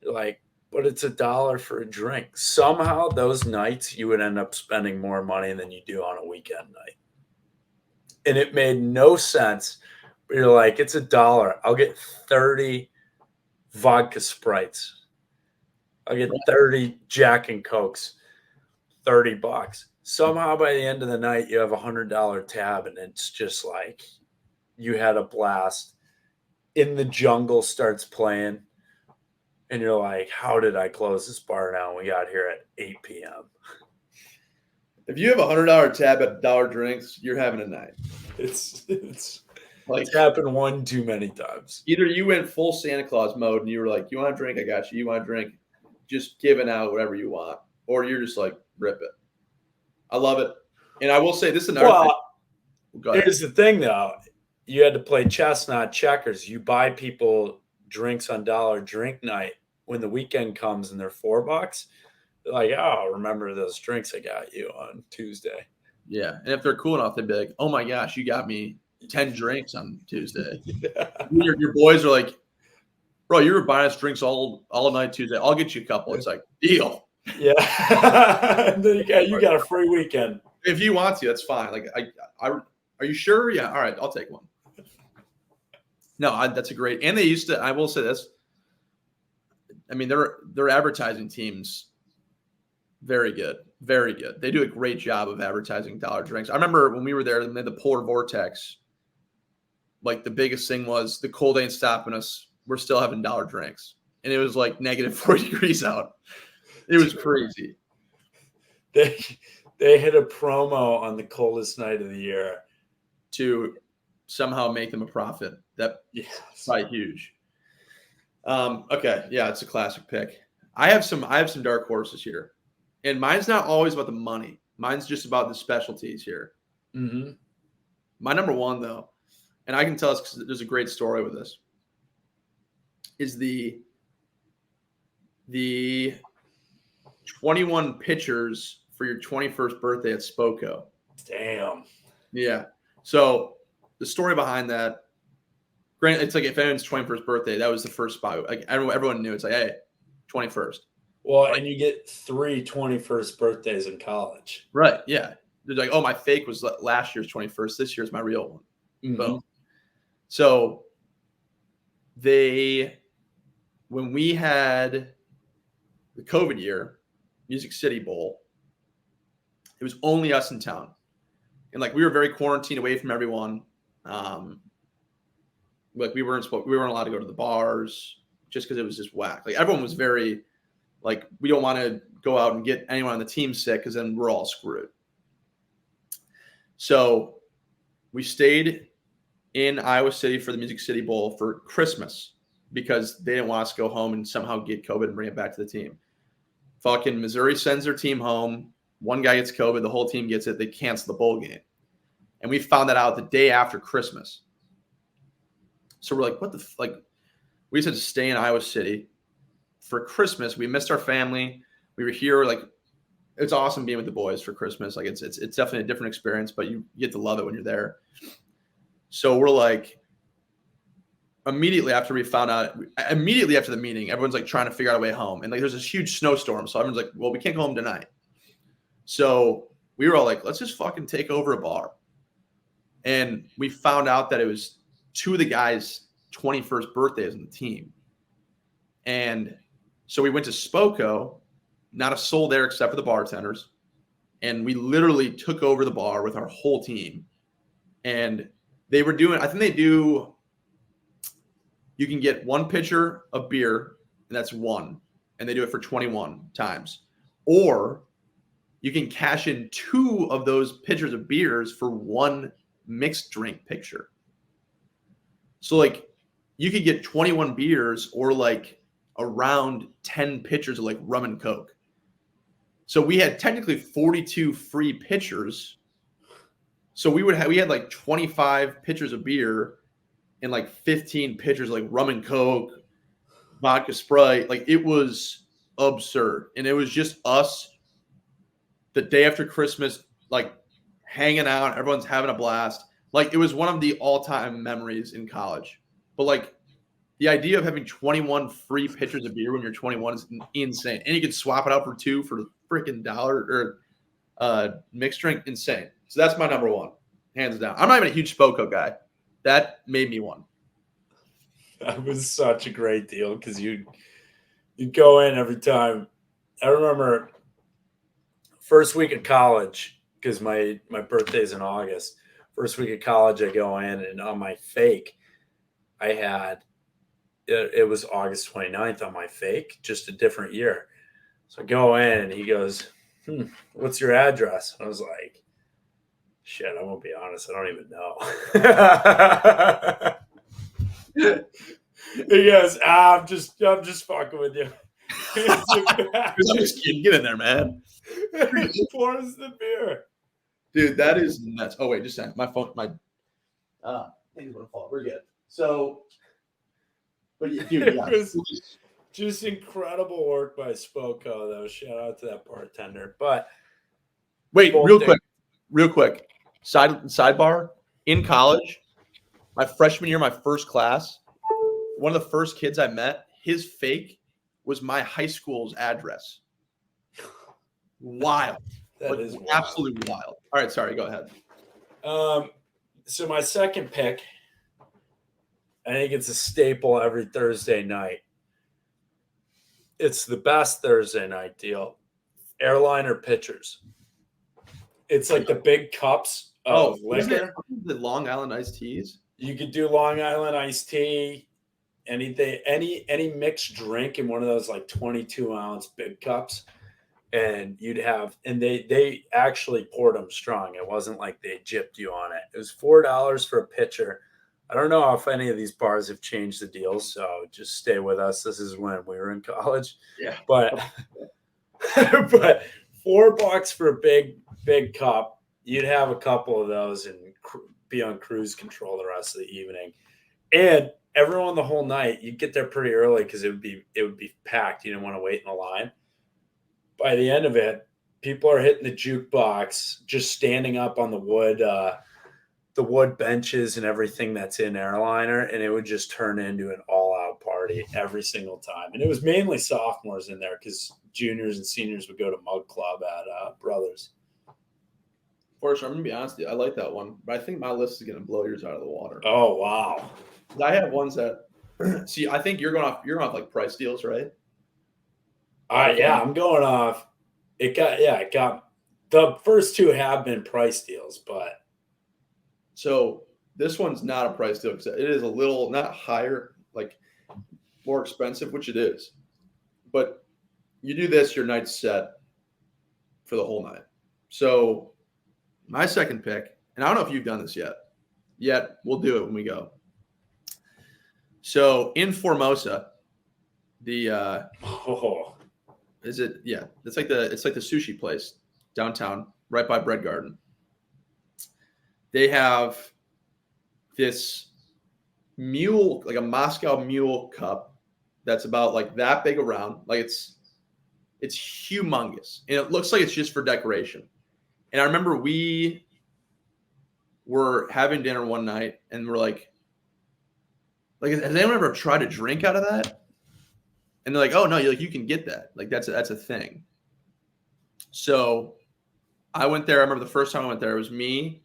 You're like, but it's $1 for a drink. Somehow those nights you would end up spending more money than you do on a weekend night. And it made no sense. But you're like, it's $1. I'll get 30 vodka Sprites. I'll get 30 Jack and Cokes, $30. Somehow by the end of the night, you have a $100 tab, and it's just like you had a blast. In the Jungle starts playing, and you're like, how did I close this bar now? We got here at 8 p.m. If you have a $100 tab at dollar drinks, you're having a night. It's happened one too many times. Either you went full Santa Claus mode and you were like, you want a drink? I got you. You want a drink? Just giving out whatever you want. Or you're just like, rip it. I love it. And I will say this is another thing. Here's the thing, though. You had to play chess, not checkers. You buy people drinks on dollar drink night when the weekend comes and they're $4. They're like, oh, remember those drinks I got you on Tuesday. Yeah. And if they're cool enough, they'd be like, oh my gosh, you got me 10 drinks on Tuesday. Yeah. Your boys are like, bro, you were buying us drinks all night Tuesday. I'll get you a couple. It's like, deal. Yeah. And then you got a free weekend. If you want to, that's fine. Like, are you sure? Yeah. All right. I'll take one. No, that's a great. And they used to. I will say this. I mean, their advertising teams, very good, very good. They do a great job of advertising dollar drinks. I remember when we were there, they made the polar vortex. Like the biggest thing was the cold ain't stopping us. We're still having dollar drinks, and it was like negative 40 degrees out. It was crazy. They hit a promo on the coldest night of the year to somehow make them a profit. That's probably huge. Okay, yeah, it's a classic pick. I have some dark horses here, and mine's not always about the money. Mine's just about the specialties here. Mm-hmm. My number one, though, and I can tell us because there's a great story with this, is the 21 pitchers for your 21st birthday at Spoko. Damn. Yeah. So the story behind that, granted, it's like if anyone's 21st birthday, that was the first spot. Like everyone knew. It's like, hey, 21st. Well, and you get 3 21st birthdays in college. Right. Yeah. They're like, oh, my fake was last year's 21st. This year's my real one. Mm-hmm. Boom. So when we had the COVID year, Music City Bowl, it was only us in town. And like we were very quarantined away from everyone. Like we weren't allowed to go to the bars just because it was just whack. Like everyone was very like, we don't want to go out and get anyone on the team sick because then we're all screwed. So we stayed in Iowa City for the Music City Bowl for Christmas because they didn't want us to go home and somehow get COVID and bring it back to the team. Fucking Missouri sends their team home. One guy gets COVID. The whole team gets it. They cancel the bowl game. And we found that out the day after Christmas. So we're like, what the like? We just had to stay in Iowa City for Christmas. We missed our family. We were here. Like, it's awesome being with the boys for Christmas. Like, it's definitely a different experience, but you get to love it when you're there. So we're like, immediately after the meeting, everyone's like trying to figure out a way home. And like, there's this huge snowstorm. So everyone's like, well, we can't go home tonight. So we were all like, let's just fucking take over a bar. And we found out that it was two of the guys' 21st birthdays on the team. And so we went to Spoko, not a soul there except for the bartenders. And we literally took over the bar with our whole team. And they were doing, I think they do, you can get one pitcher of beer, and that's one. And they do it for 21 times. Or you can cash in 2 of those pitchers of beers for one mixed drink pitcher. So like you could get 21 beers or like around 10 pitchers of like rum and Coke. So we had technically 42 free pitchers. So we had like 25 pitchers of beer and like 15 pitchers like rum and Coke, vodka Sprite. Like it was absurd. And it was just us the day after Christmas, like hanging out, everyone's having a blast. Like it was one of the all-time memories in college. But like the idea of having 21 free pitchers of beer when you're 21 is insane. And you can swap it out for 2 for freaking $1 or mixed drink. Insane. So that's my number one, hands down. I'm not even a huge Spoko guy. That made me one. That was such a great deal because you go in every time. I remember first week of college, because my birthday's in August. First week of college, I go in, and on my fake, I had it was August 29th on my fake, just a different year. So I go in, and he goes, what's your address? And I was like, shit, I won't be honest. I don't even know. He goes, I'm just fucking with you. I'm just kidding. Get in there, man. He pours the beer. Dude, that is nuts. Oh, wait, just a second. My phone, things want to fall. We're good. So, but dude, yeah. It was just incredible work by Spoko, though. Shout out to that bartender. But wait, real quick. Sidebar. In college, my freshman year, my first class, one of the first kids I met, his fake was my high school's address. Wild. That is wild. Absolutely wild. All right, sorry, go ahead. So my second pick, I think it's a staple every Thursday night. It's the best Thursday night deal. Airliner pitchers. It's like the big cups of liquor. The Long Island iced teas? You could do Long Island iced tea, anything, any mixed drink in one of those like 22-ounce big cups. And you'd have, and they actually poured them strong. It wasn't like they gypped you on it. It was $4 for a pitcher. I don't know if any of these bars have changed the deals, so just stay with us. This is when we were in college. Yeah. But but $4 for a big cup. You'd have a couple of those and be on cruise control the rest of the evening. And everyone the whole night, you'd get there pretty early because it would be packed. You didn't want to wait in a line. By the end of it, people are hitting the jukebox, just standing up on the wood benches and everything that's in Airliner, and it would just turn into an all-out party every single time. And it was mainly sophomores in there because juniors and seniors would go to Mug Club at Brothers. For sure, I'm gonna be honest with you, I like that one, but I think my list is gonna blow yours out of the water. Oh wow! I have ones that see. I think you're going off like price deals, right? Yeah, I'm going off. It got the first two have been price deals, but so this one's not a price deal because it is a little not higher, like more expensive, which it is. But you do this, your night's set for the whole night. So my second pick, and I don't know if you've done this yet. We'll do it when we go. So in Formosa, is it? Yeah, it's like the sushi place downtown, right by Bread Garden. They have this mule, like a Moscow Mule cup, that's about like that big around. Like it's humongous, and it looks like it's just for decoration. And I remember we were having dinner one night, and we're like, has anyone ever tried to drink out of that? And they're like, oh no, you can get that. Like that's a thing. So I went there. I remember the first time I went there, it was me,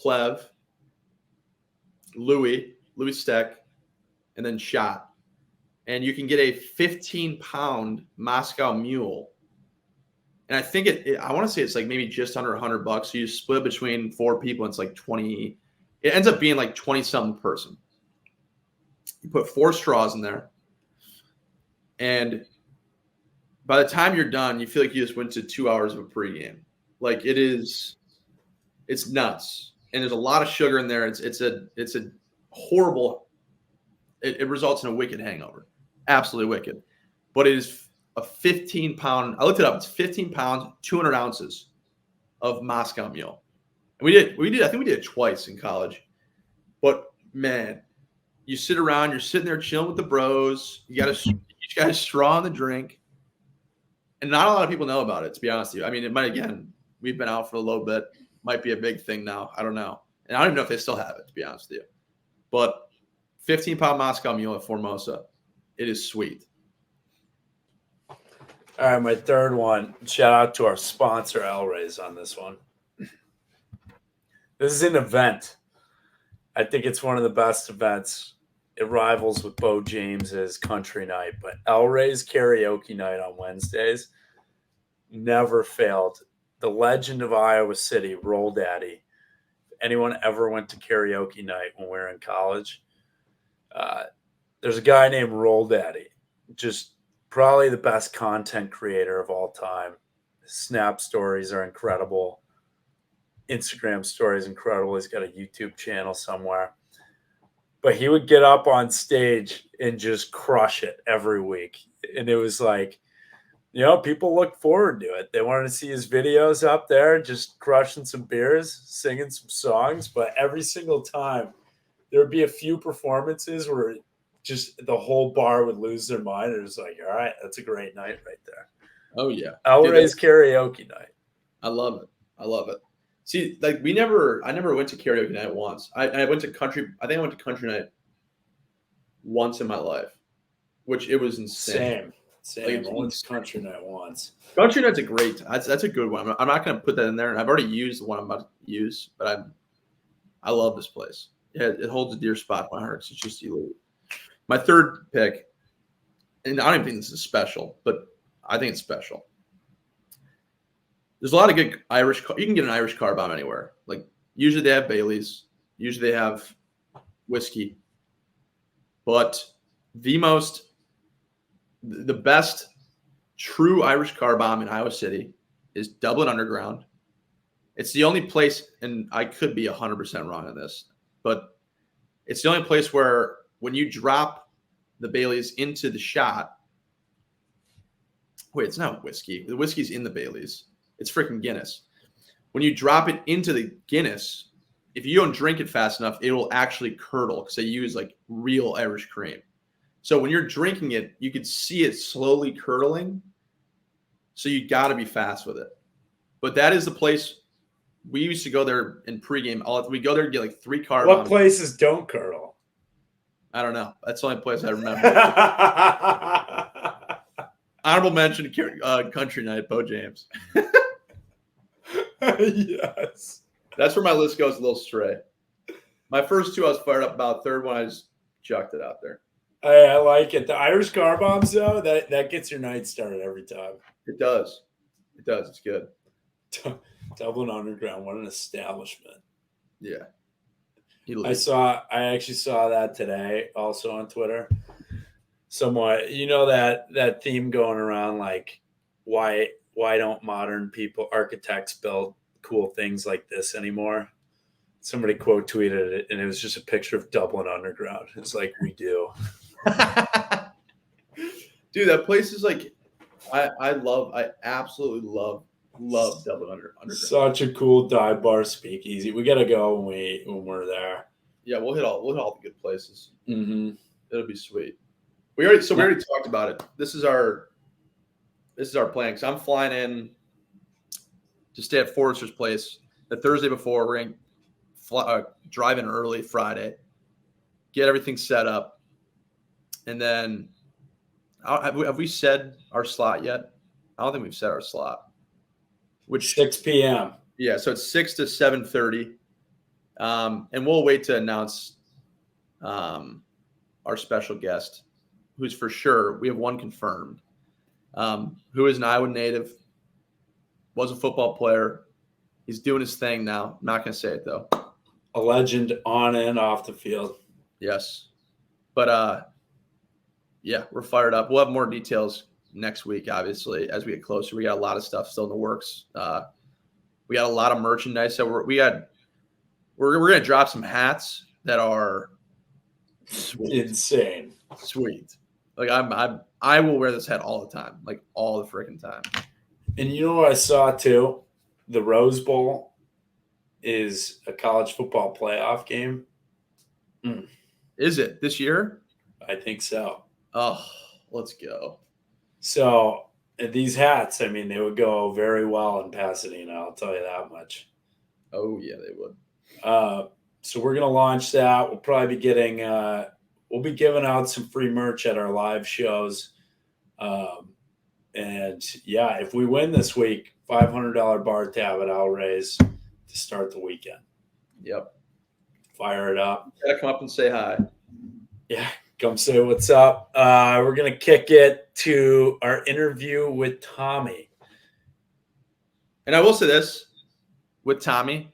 Plev, Louis Steck, and then Shot. And you can get a 15-pound Moscow Mule. And I think I want to say it's like maybe just under $100. So you split between 4 people, and it's like 20. It ends up being like 20-something person. You put 4 straws in there. And by the time you're done, you feel like you just went to 2 hours of a pregame. Like it's nuts. And there's a lot of sugar in there. It's a horrible, it results in a wicked hangover. Absolutely wicked. But it is a 15-pound, I looked it up, it's 15 pounds, 200 ounces of Moscow Mule. And I think we did it twice in college. But man, you sit around, you're sitting there chilling with the bros, you got a straw in the drink. And not a lot of people know about it, to be honest with you. I mean, it might, again, we've been out for a little bit, might be a big thing now. I don't know. And I don't even know if they still have it, to be honest with you. But 15-pound Moscow Mule at Formosa, it is sweet. All right, my third one. Shout out to our sponsor, Elrays, on this one. This is an event. I think it's one of the best events. It rivals with Bo James's Country Night, but Elrays Karaoke Night on Wednesdays never failed. The legend of Iowa City, Roll Daddy. If anyone ever went to Karaoke Night when we were in college, there's a guy named Roll Daddy, just probably the best content creator of all time. His Snap stories are incredible. Instagram stories incredible. He's got a YouTube channel somewhere. But he would get up on stage and just crush it every week. And it was like, people look forward to it. They wanted to see his videos up there, just crushing some beers, singing some songs. But every single time, there would be a few performances where just the whole bar would lose their mind. It was like, all right, that's a great night right there. Oh, yeah. Elrays Karaoke Night. I love it. See, like I never went to Karaoke Night once. I went to Country Night once in my life, which it was insane. Same. Like, I went to Country Night once. Country Night's that's a good one. I'm not going to put that in there. And I've already used the one I'm about to use, but I love this place. It holds a dear spot in my heart. It's just elite. My third pick, and I don't even think this is special, but I think it's special. There's a lot of good Irish. You can get an Irish car bomb anywhere. Like usually they have Baileys. Usually they have whiskey. But the best true Irish car bomb in Iowa City is Dublin Underground. It's the only place, and I could be 100% wrong on this, but it's the only place where when you drop the Baileys into the shot, wait, it's not whiskey. The whiskey's in the Baileys. It's freaking Guinness. When you drop it into the Guinness, if you don't drink it fast enough, it will actually curdle because they use like real Irish cream. So when you're drinking it, you could see it slowly curdling. So you got to be fast with it. But that is the place we used to go there in pregame. We go there and get like 3 car bombs. What places don't curdle? I don't know. That's the only place I remember. Honorable mention, Country Night, Bo James. Yes. That's where my list goes a little stray. My first 2 I was fired up about. Third one, I just chucked it out there. I like it. The Irish car bombs, though, that gets your night started every time. It does. It's good. Dublin Underground, what an establishment. Yeah. I actually saw that today also on Twitter. Somewhat, that theme going around, like why don't modern architects build cool things like this anymore? somebody quote tweeted it, and it was just a picture of Dublin Underground. It's like, we do. Dude, that place is like, I absolutely love Dublin Underground. Such a cool dive bar speakeasy. We got to go when we're there. Yeah, we'll hit all the good places. Mm-hmm. It'll be sweet. We already talked about it. This is our plan, because I'm flying in to stay at Forrester's place the Thursday before. We're going to drive in early Friday, get everything set up, and then have we said our slot yet? I don't think we've set our slot. Which 6 p.m. Yeah, so it's 6 to 7:30, and we'll wait to announce our special guest, who's for sure, we have one confirmed, who is an Iowa native, was a football player. He's doing his thing now. I'm not going to say it, though. A legend on and off the field. Yes. But, yeah, we're fired up. We'll have more details next week, obviously, as we get closer. We got a lot of stuff still in the works. We got a lot of merchandise. So we're going to drop some hats that are sweet. Insane. Sweet. Like I will wear this hat all the time, like all the freaking time. And you know what I saw too? The Rose Bowl is a college football playoff game. Is it this year? I think so. Oh, let's go. So these hats, I mean, they would go very well in Pasadena. I'll tell you that much. Oh yeah, they would. So we're gonna launch that. We'll probably be getting. We'll be giving out some free merch at our live shows. And yeah, if we win this week, $500 bar tab at I'll raise to start the weekend. Yep. Fire it up. You gotta come up and say hi. Yeah, come say what's up. We're gonna kick it to our interview with Tommy. And I will say this with Tommy,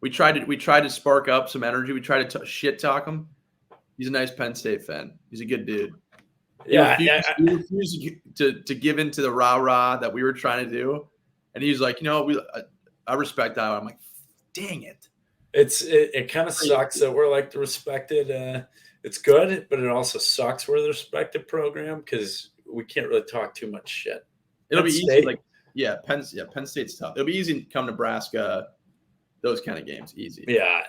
we tried to spark up some energy. We tried to shit talk him. He's a nice Penn State fan. He's a good dude. He refused to give in to the rah-rah that we were trying to do. And he's like, I respect Iowa. I'm like, dang it. It kind of sucks that we're like the respected. It's good, but it also sucks we're the respected program because we can't really talk too much shit. It'll be easy. Penn State's tough. It'll be easy to come Nebraska, those kind of games. Easy. Yeah,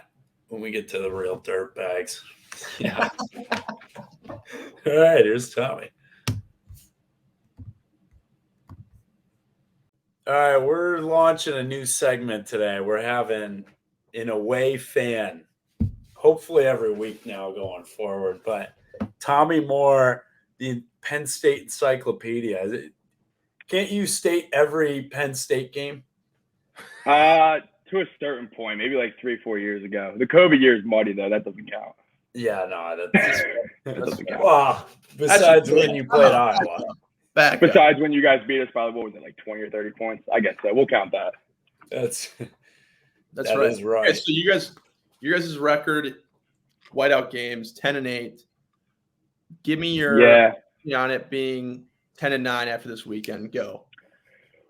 when we get to the real dirt bags. Yeah. All right, here's Tommy. All right, we're launching a new segment today. We're having an away fan, hopefully every week now going forward. But Tommy Moore, the Penn State Encyclopedia. Can't you state every Penn State game? To a certain point, maybe like 3-4 years ago. The COVID year is muddy, though. That doesn't count. Yeah, no, that doesn't count. Well, besides when you played Iowa. Besides when you guys beat us by, what was it, like 20 or 30 points? I guess so. We'll count that. That right. Is right. Okay, so you guys' record, whiteout games, 10-8. Give me your on it being 10-9 after this weekend. Go.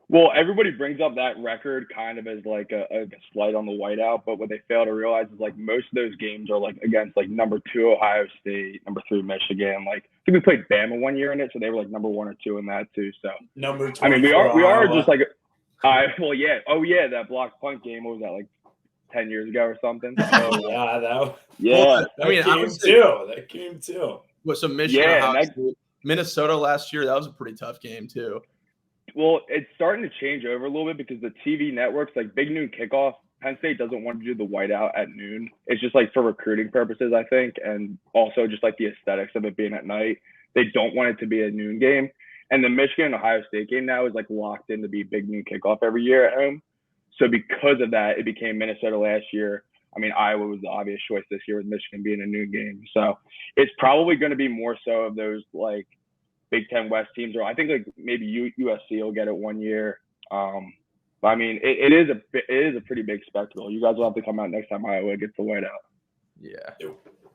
Well, everybody brings up that record kind of as like a slight on the whiteout, but what they fail to realize is like most of those games are like against like number 2 Ohio State, number 3 Michigan. Like I think we played Bama one year in it, so they were like number 1 or 2 in that too. So number 24, I mean, we are Iowa. just like that block punt game. What was that, like 10 years ago or something? That game too. With some Michigan, Minnesota last year, that was a pretty tough game too. Well, it's starting to change over a little bit because the TV networks, like Big Noon Kickoff, Penn State doesn't want to do the whiteout at noon. It's just like for recruiting purposes, I think, and also just like the aesthetics of it being at night. They don't want it to be a noon game. And the Michigan and Ohio State game now is like locked in to be Big Noon Kickoff every year at home. So because of that, it became Minnesota last year. I mean, Iowa was the obvious choice this year with Michigan being a noon game. So it's probably going to be more so of those like Big Ten West teams, or I think like maybe USC will get it one year. But I mean, it is a pretty big spectacle. You guys will have to come out next time Iowa gets the whiteout. Yeah.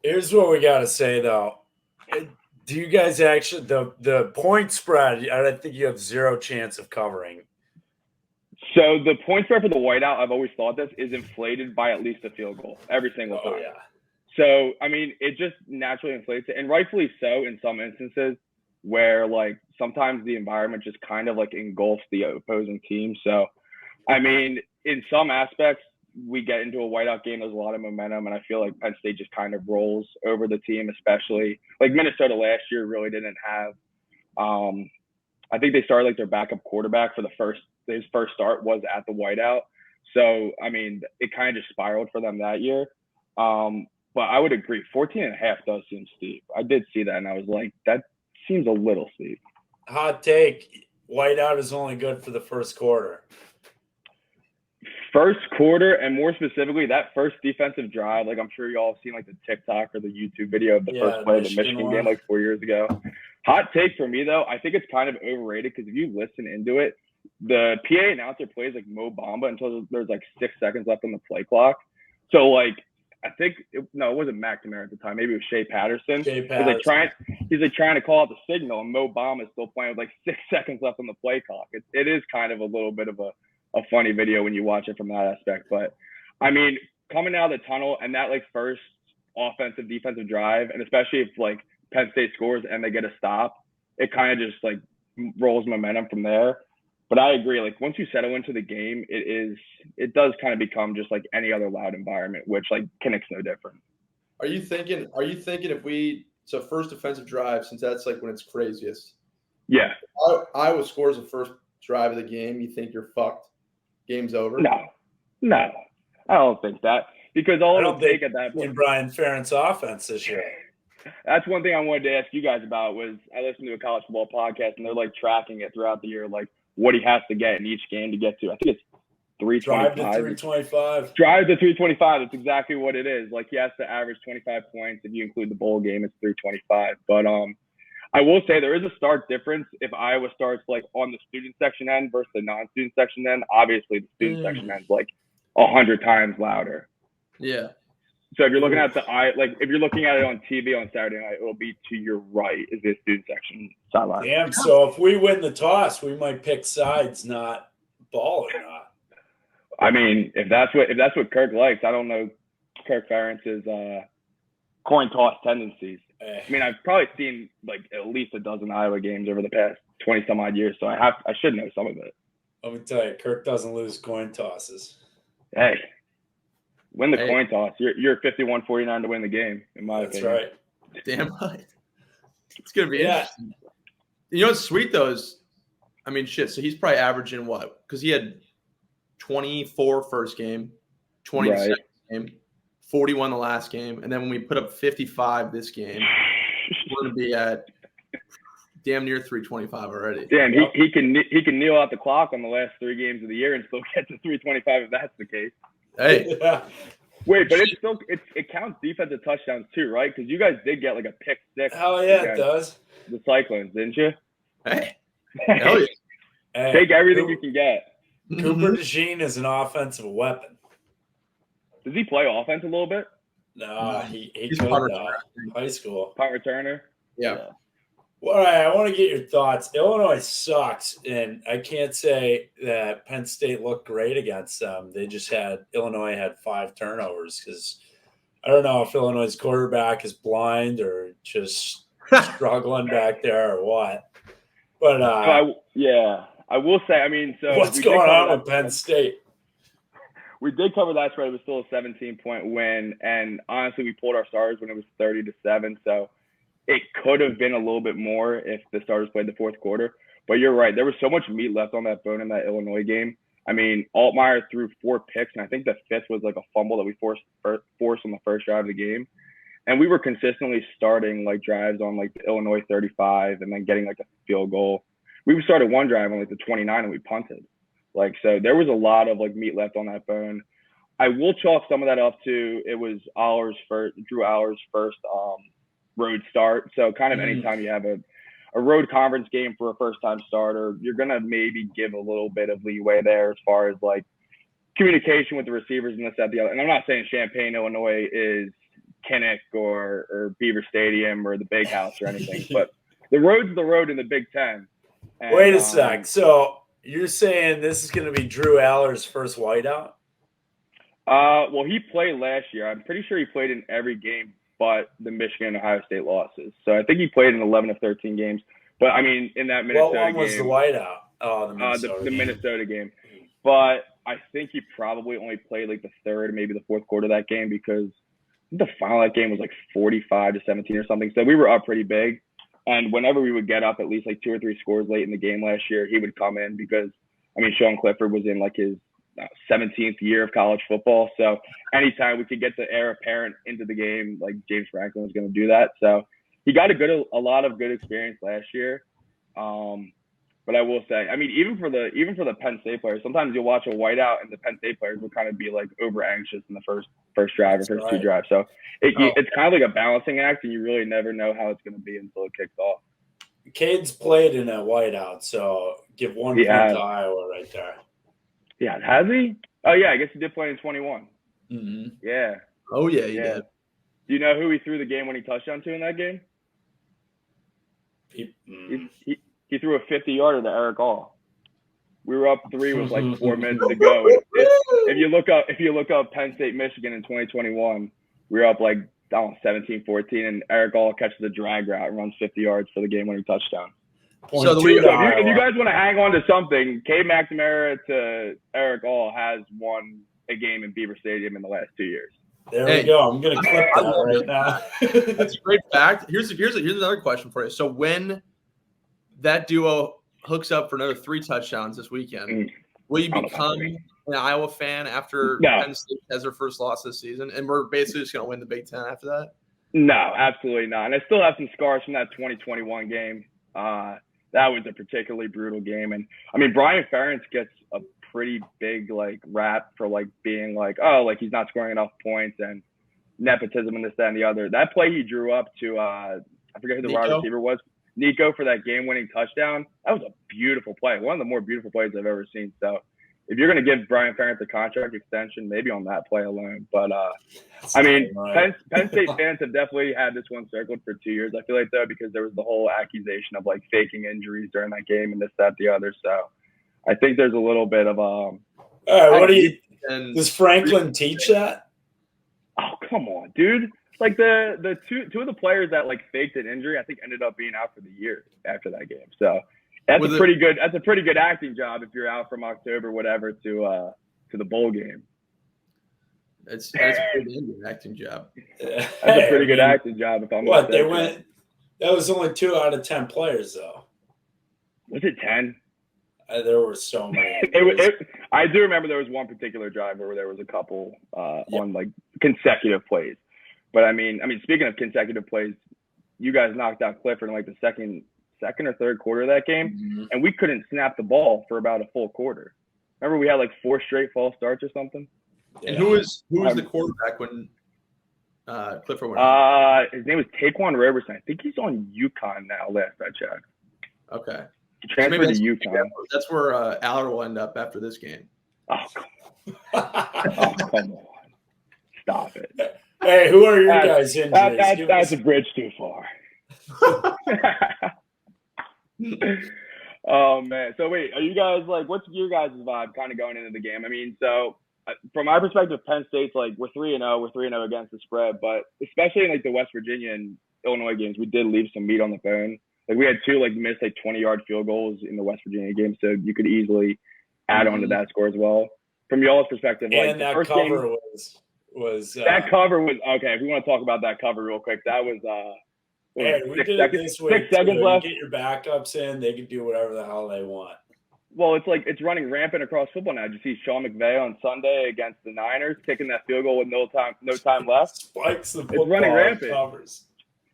Here's what we got to say though. Do you guys actually the point spread? I think you have zero chance of covering. So the point spread for the whiteout, I've always thought this, is inflated by at least a field goal every single time. Oh, yeah. So, I mean, it just naturally inflates it, and rightfully so in some instances where, like, sometimes the environment just kind of, like, engulfs the opposing team. So, I mean, in some aspects, we get into a whiteout game, there's a lot of momentum, and I feel like Penn State just kind of rolls over the team, especially. Like, Minnesota last year really didn't have I think they started, like, their backup quarterback for his first start was at the whiteout. So, I mean, it kind of just spiraled for them that year. But I would agree, 14.5 does seem steep. I did see that, and I was like, that seems a little steep. Hot take, whiteout is only good for the first quarter. First quarter, and more specifically, that first defensive drive, like I'm sure you all have seen like the TikTok or the YouTube video of the first play of the Michigan game like 4 years ago. Hot take for me, though, I think it's kind of overrated because if you listen into it, the PA announcer plays like Mo Bamba until there's like 6 seconds left on the play clock. So, like, I think it wasn't McNamara at the time. Maybe it was Shea Patterson. He's like trying to call out the signal, and Mo Bamba is still playing with like 6 seconds left on the play clock. It is kind of a little bit of a funny video when you watch it from that aspect. But I mean, coming out of the tunnel and that like first offensive defensive drive, and especially if like Penn State scores and they get a stop, it kind of just like rolls momentum from there. But I agree, like once you settle into the game, it does kind of become just like any other loud environment, which like Kinnick's no different. Are you thinking so first defensive drive, since that's like when it's craziest? Yeah. Iowa scores the first drive of the game, you think you're fucked? Game's over? No. I don't think that. Because all it'll take at that point. Brian Ferentz offense this year. That's one thing I wanted to ask you guys about was I listened to a college football podcast and they're like tracking it throughout the year, like what he has to get in each game to get to. I think it's 325. Drive to 325. Drive to 325. That's exactly what it is. Like he has to average 25 points. If you include the bowl game, it's 325. But I will say there is a stark difference if Iowa starts like on the student section end versus the non-student section end. Obviously, the student section end is like 100 times louder. Yeah. So if you're looking at if you're looking at it on TV on Saturday night, it'll be to your right is the student section sideline. Damn. So if we win the toss, we might pick sides, not ball or not. I mean, if that's what Kirk likes, I don't know Kirk Ferentz's coin toss tendencies. I mean, I've probably seen like at least a dozen Iowa games over the past 20 some odd years, so I should know some of it. Let me tell you, Kirk doesn't lose coin tosses. Hey, win the coin toss. You're 51-49 to win the game, in my opinion. That's right. Damn right. It's gonna be interesting. You know what's sweet though is, I mean, shit. So he's probably averaging what? Because he had 24 first game, 20 second game, 41 the last game, and then when we put up 55 this game, we're gonna be at damn near 325 already. Damn, he can kneel out the clock on the last 3 games of the year and still get to 325 if that's the case. Hey, wait, but it counts defensive touchdowns too, right? Because you guys did get like a pick 6. Hell yeah, it does. The Cyclones, didn't you? Hey, hell yeah. Hey, take everything you can get. Cooper DeJean is an offensive weapon. Does he play offense a little bit? No, he's could high school. Punt returner? Yeah. Well, all right, I want to get your thoughts. Illinois sucks, and I can't say that Penn State looked great against them. Illinois had 5 turnovers because I don't know if Illinois' quarterback is blind or just struggling back there or what. But I will say, I mean, so what's going on with Penn State? We did cover that spread. It was still a 17-point win, and honestly, we pulled our starters when it was 30-7. So it could have been a little bit more if the starters played the fourth quarter. But you're right. There was so much meat left on that bone in that Illinois game. I mean, Altmaier threw 4 picks, and I think the 5th was like a fumble that we forced on the first drive of the game. And we were consistently starting like drives on like the Illinois 35 and then getting like a field goal. We started one drive on like the 29 and we punted. Like, so there was a lot of like meat left on that bone. I will chalk some of that up to it was Drew Aller's first road start. So kind of anytime you have a road conference game for a first-time starter, you're going to maybe give a little bit of leeway there as far as like communication with the receivers and this, that, the other. And I'm not saying Champaign, Illinois is Kinnick or Beaver Stadium or the Big House or anything, but the road's the road in the Big Ten. And, wait a sec. So You're saying this is going to be Drew Aller's first whiteout? Well, he played last year. I'm pretty sure he played in every game but the Michigan and Ohio State losses. So I think he played in 11 of 13 games. But I mean, in that Minnesota game, what one was the whiteout? Oh, the Minnesota game. But I think he probably only played like the third, maybe the fourth quarter of that game because the final of that game was like 45-17 or something. So we were up pretty big. And whenever we would get up at least like 2 or 3 scores late in the game last year, he would come in because, I mean, Sean Clifford was in like his 17th year of college football. So anytime we could get the heir apparent into the game, like James Franklin was going to do that. So he got a lot of good experience last year. But I will say, I mean, even for the Penn State players, sometimes you'll watch a whiteout and the Penn State players will kind of be like over anxious in the first drive or first two drives. So it's kind of like a balancing act, and you really never know how it's going to be until it kicks off. Cade's played in a whiteout, so give one point to Iowa right there. Yeah, has he? Oh yeah, I guess he did play in 21. Mm-hmm. Yeah. Oh yeah, he did. Do you know who he threw the game-winning touchdown to in that game? He threw a 50-yarder to Eric All. We were up 3 with like 4 minutes to go. If you look up Penn State, Michigan in 2021, we were up like 17-14, and Eric All catches a drag route and runs 50 yards for the game-winning touchdown. So if you guys want to hang on to something, Cade McNamara to Eric All has won a game in Beaver Stadium in the last 2 years. There we go. I'm going to clip that right now. That's a great fact. Here's another question for you. So when that duo hooks up for another 3 touchdowns this weekend, will you become an Iowa fan after Penn State has their first loss this season, and we're basically just going to win the Big Ten after that? No, absolutely not. And I still have some scars from that 2021 game. That was a particularly brutal game. And I mean, Brian Ferentz gets a pretty big like rap for like being like, oh, like he's not scoring enough points and nepotism and this, that, and the other. That play he drew up to I forget who the wide receiver was, Nico, for that game-winning touchdown. That was a beautiful play. One of the more beautiful plays I've ever seen. So if you're going to give Brian Ferentz a contract extension, maybe on that play alone. But I mean, Penn State fans have definitely had this one circled for 2 years. I feel like though, because there was the whole accusation of like faking injuries during that game and this, that, the other. So I think there's a little bit of does Franklin teach that? Oh, come on, dude. Like the two of the players that like faked an injury, I think ended up being out for the year after that game. So that's a pretty good acting job if you're out from October, whatever, to the bowl game. That's a pretty good acting job. That's a pretty good acting job. If I'm what they went. That was only 2 out of 10 players, though. Was it 10? There were so many. I do remember there was one particular drive where there was a couple on like consecutive plays. But I mean, speaking of consecutive plays, you guys knocked out Clifford in like the second or third quarter of that game, and we couldn't snap the ball for about a full quarter. Remember, we had like 4 straight false starts or something. And who was the quarterback when Clifford went? His name was Taquan Roberson. I think he's on UConn now. Last I checked. Okay. He transferred to UConn. That's where Aller will end up after this game. Oh come on! Stop it. Hey, who are your guys' injuries? That's a bridge too far. Oh man. So wait, are you guys like? What's your guys' vibe kind of going into the game? I mean, so from my perspective, Penn State's like we're 3-0. We're 3-0 against the spread, but especially in like the West Virginia and Illinois games, we did leave some meat on the bone. Like we had 2 like missed like 20-yard field goals in the West Virginia game, so you could easily add on to that score as well. From y'all's perspective, like and that cover was that cover was okay. If we want to talk about that cover real quick, that was hey, we did it this week. 6 seconds left. You get your backups in, they can do whatever the hell they want. Well, it's like it's running rampant across football now. Did you see Sean McVay on Sunday against the Niners kicking that field goal with no time left? Spikes the football. It's running rampant. Covers.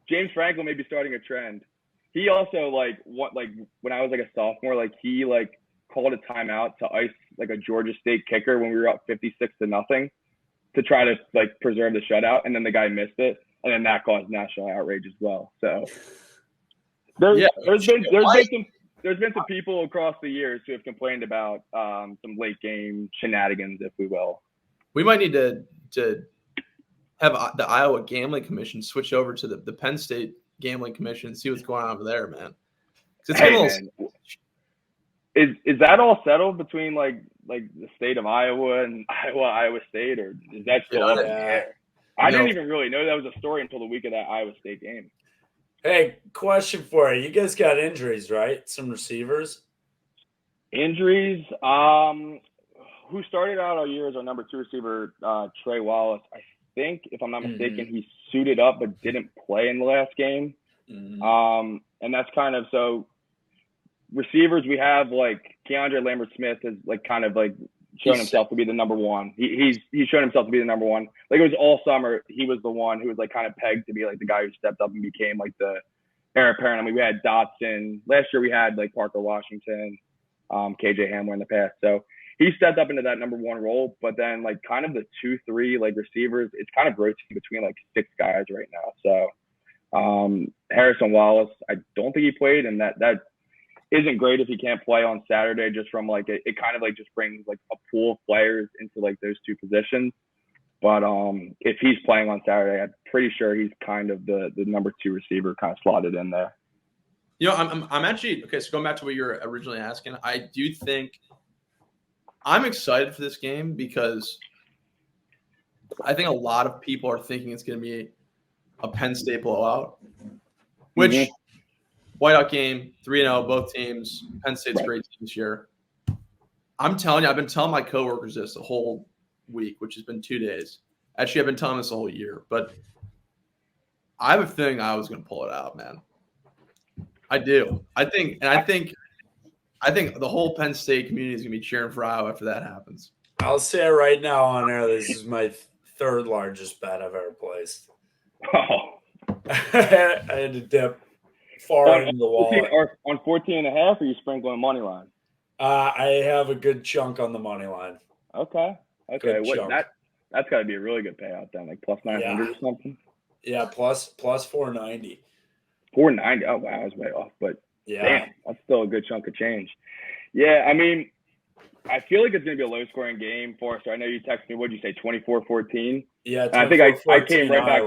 James Franklin may be starting a trend. He also when I was like a sophomore, like he like called a timeout to ice like a Georgia State kicker when we were up 56-0 to try to like preserve the shutout, and then the guy missed it, and then that caused national outrage as well. So there's been some people across the years who have complained about some late game shenanigans, if we will. We might need to have the Iowa Gambling Commission switch over to the Penn State Gambling Commission and see what's going on over there, man. Is that all settled between like the state of Iowa and Iowa State, or is that still up in the air? I didn't even really know that was a story until the week of that Iowa State game. Hey, question for you. You guys got injuries, right? Some receivers? Injuries. Who started out our year as our number 2 receiver, Trey Wallace. I think, if I'm not mistaken, he suited up but didn't play in the last game. And that's kind of so. Receivers, we have like Keandre Lambert-Smith is like kind of like shown himself to be the number 1. He's shown himself to be the number 1. Like, it was all summer. He was the one who was like kind of pegged to be like the guy who stepped up and became like the heir apparent. I mean, we had Dotson last year. We had like Parker Washington, KJ Hamler in the past. So he stepped up into that number 1 role. But then like kind of the 2-3 like receivers, it's kind of rotating between like 6 guys right now. So Harrison Wallace, I don't think he played, and that isn't great if he can't play on Saturday, just from like it kind of like just brings like a pool of players into like those 2 positions. But if he's playing on Saturday, I'm pretty sure he's kind of the number 2 receiver kind of slotted in there. You know, I'm actually okay. So going back to what you were originally asking, I do think I'm excited for this game because I think a lot of people are thinking it's going to be a Penn State blowout, which whiteout game, 3-0, both teams. Penn State's a great team this year. I'm telling you, I've been telling my coworkers this the whole week, which has been 2 days. Actually, I've been telling this the whole year, but I have a feeling I was going to pull it out, man. I do. I think the whole Penn State community is going to be cheering for Iowa after that happens. I'll say it right now on air. This is my 3rd largest bet I've ever placed. Oh. I had to dip far into the wall. On 14.5, or are you sprinkling money line? I have a good chunk on the money line. Okay. That's got to be a really good payout then, like plus 900 or something. Yeah, plus 490. 490. Oh wow, I was way off, but damn, that's still a good chunk of change. Yeah, I mean, I feel like it's going to be a low-scoring game for us. So I know you texted me. What did you say? 24-14. Yeah, I think I came right back.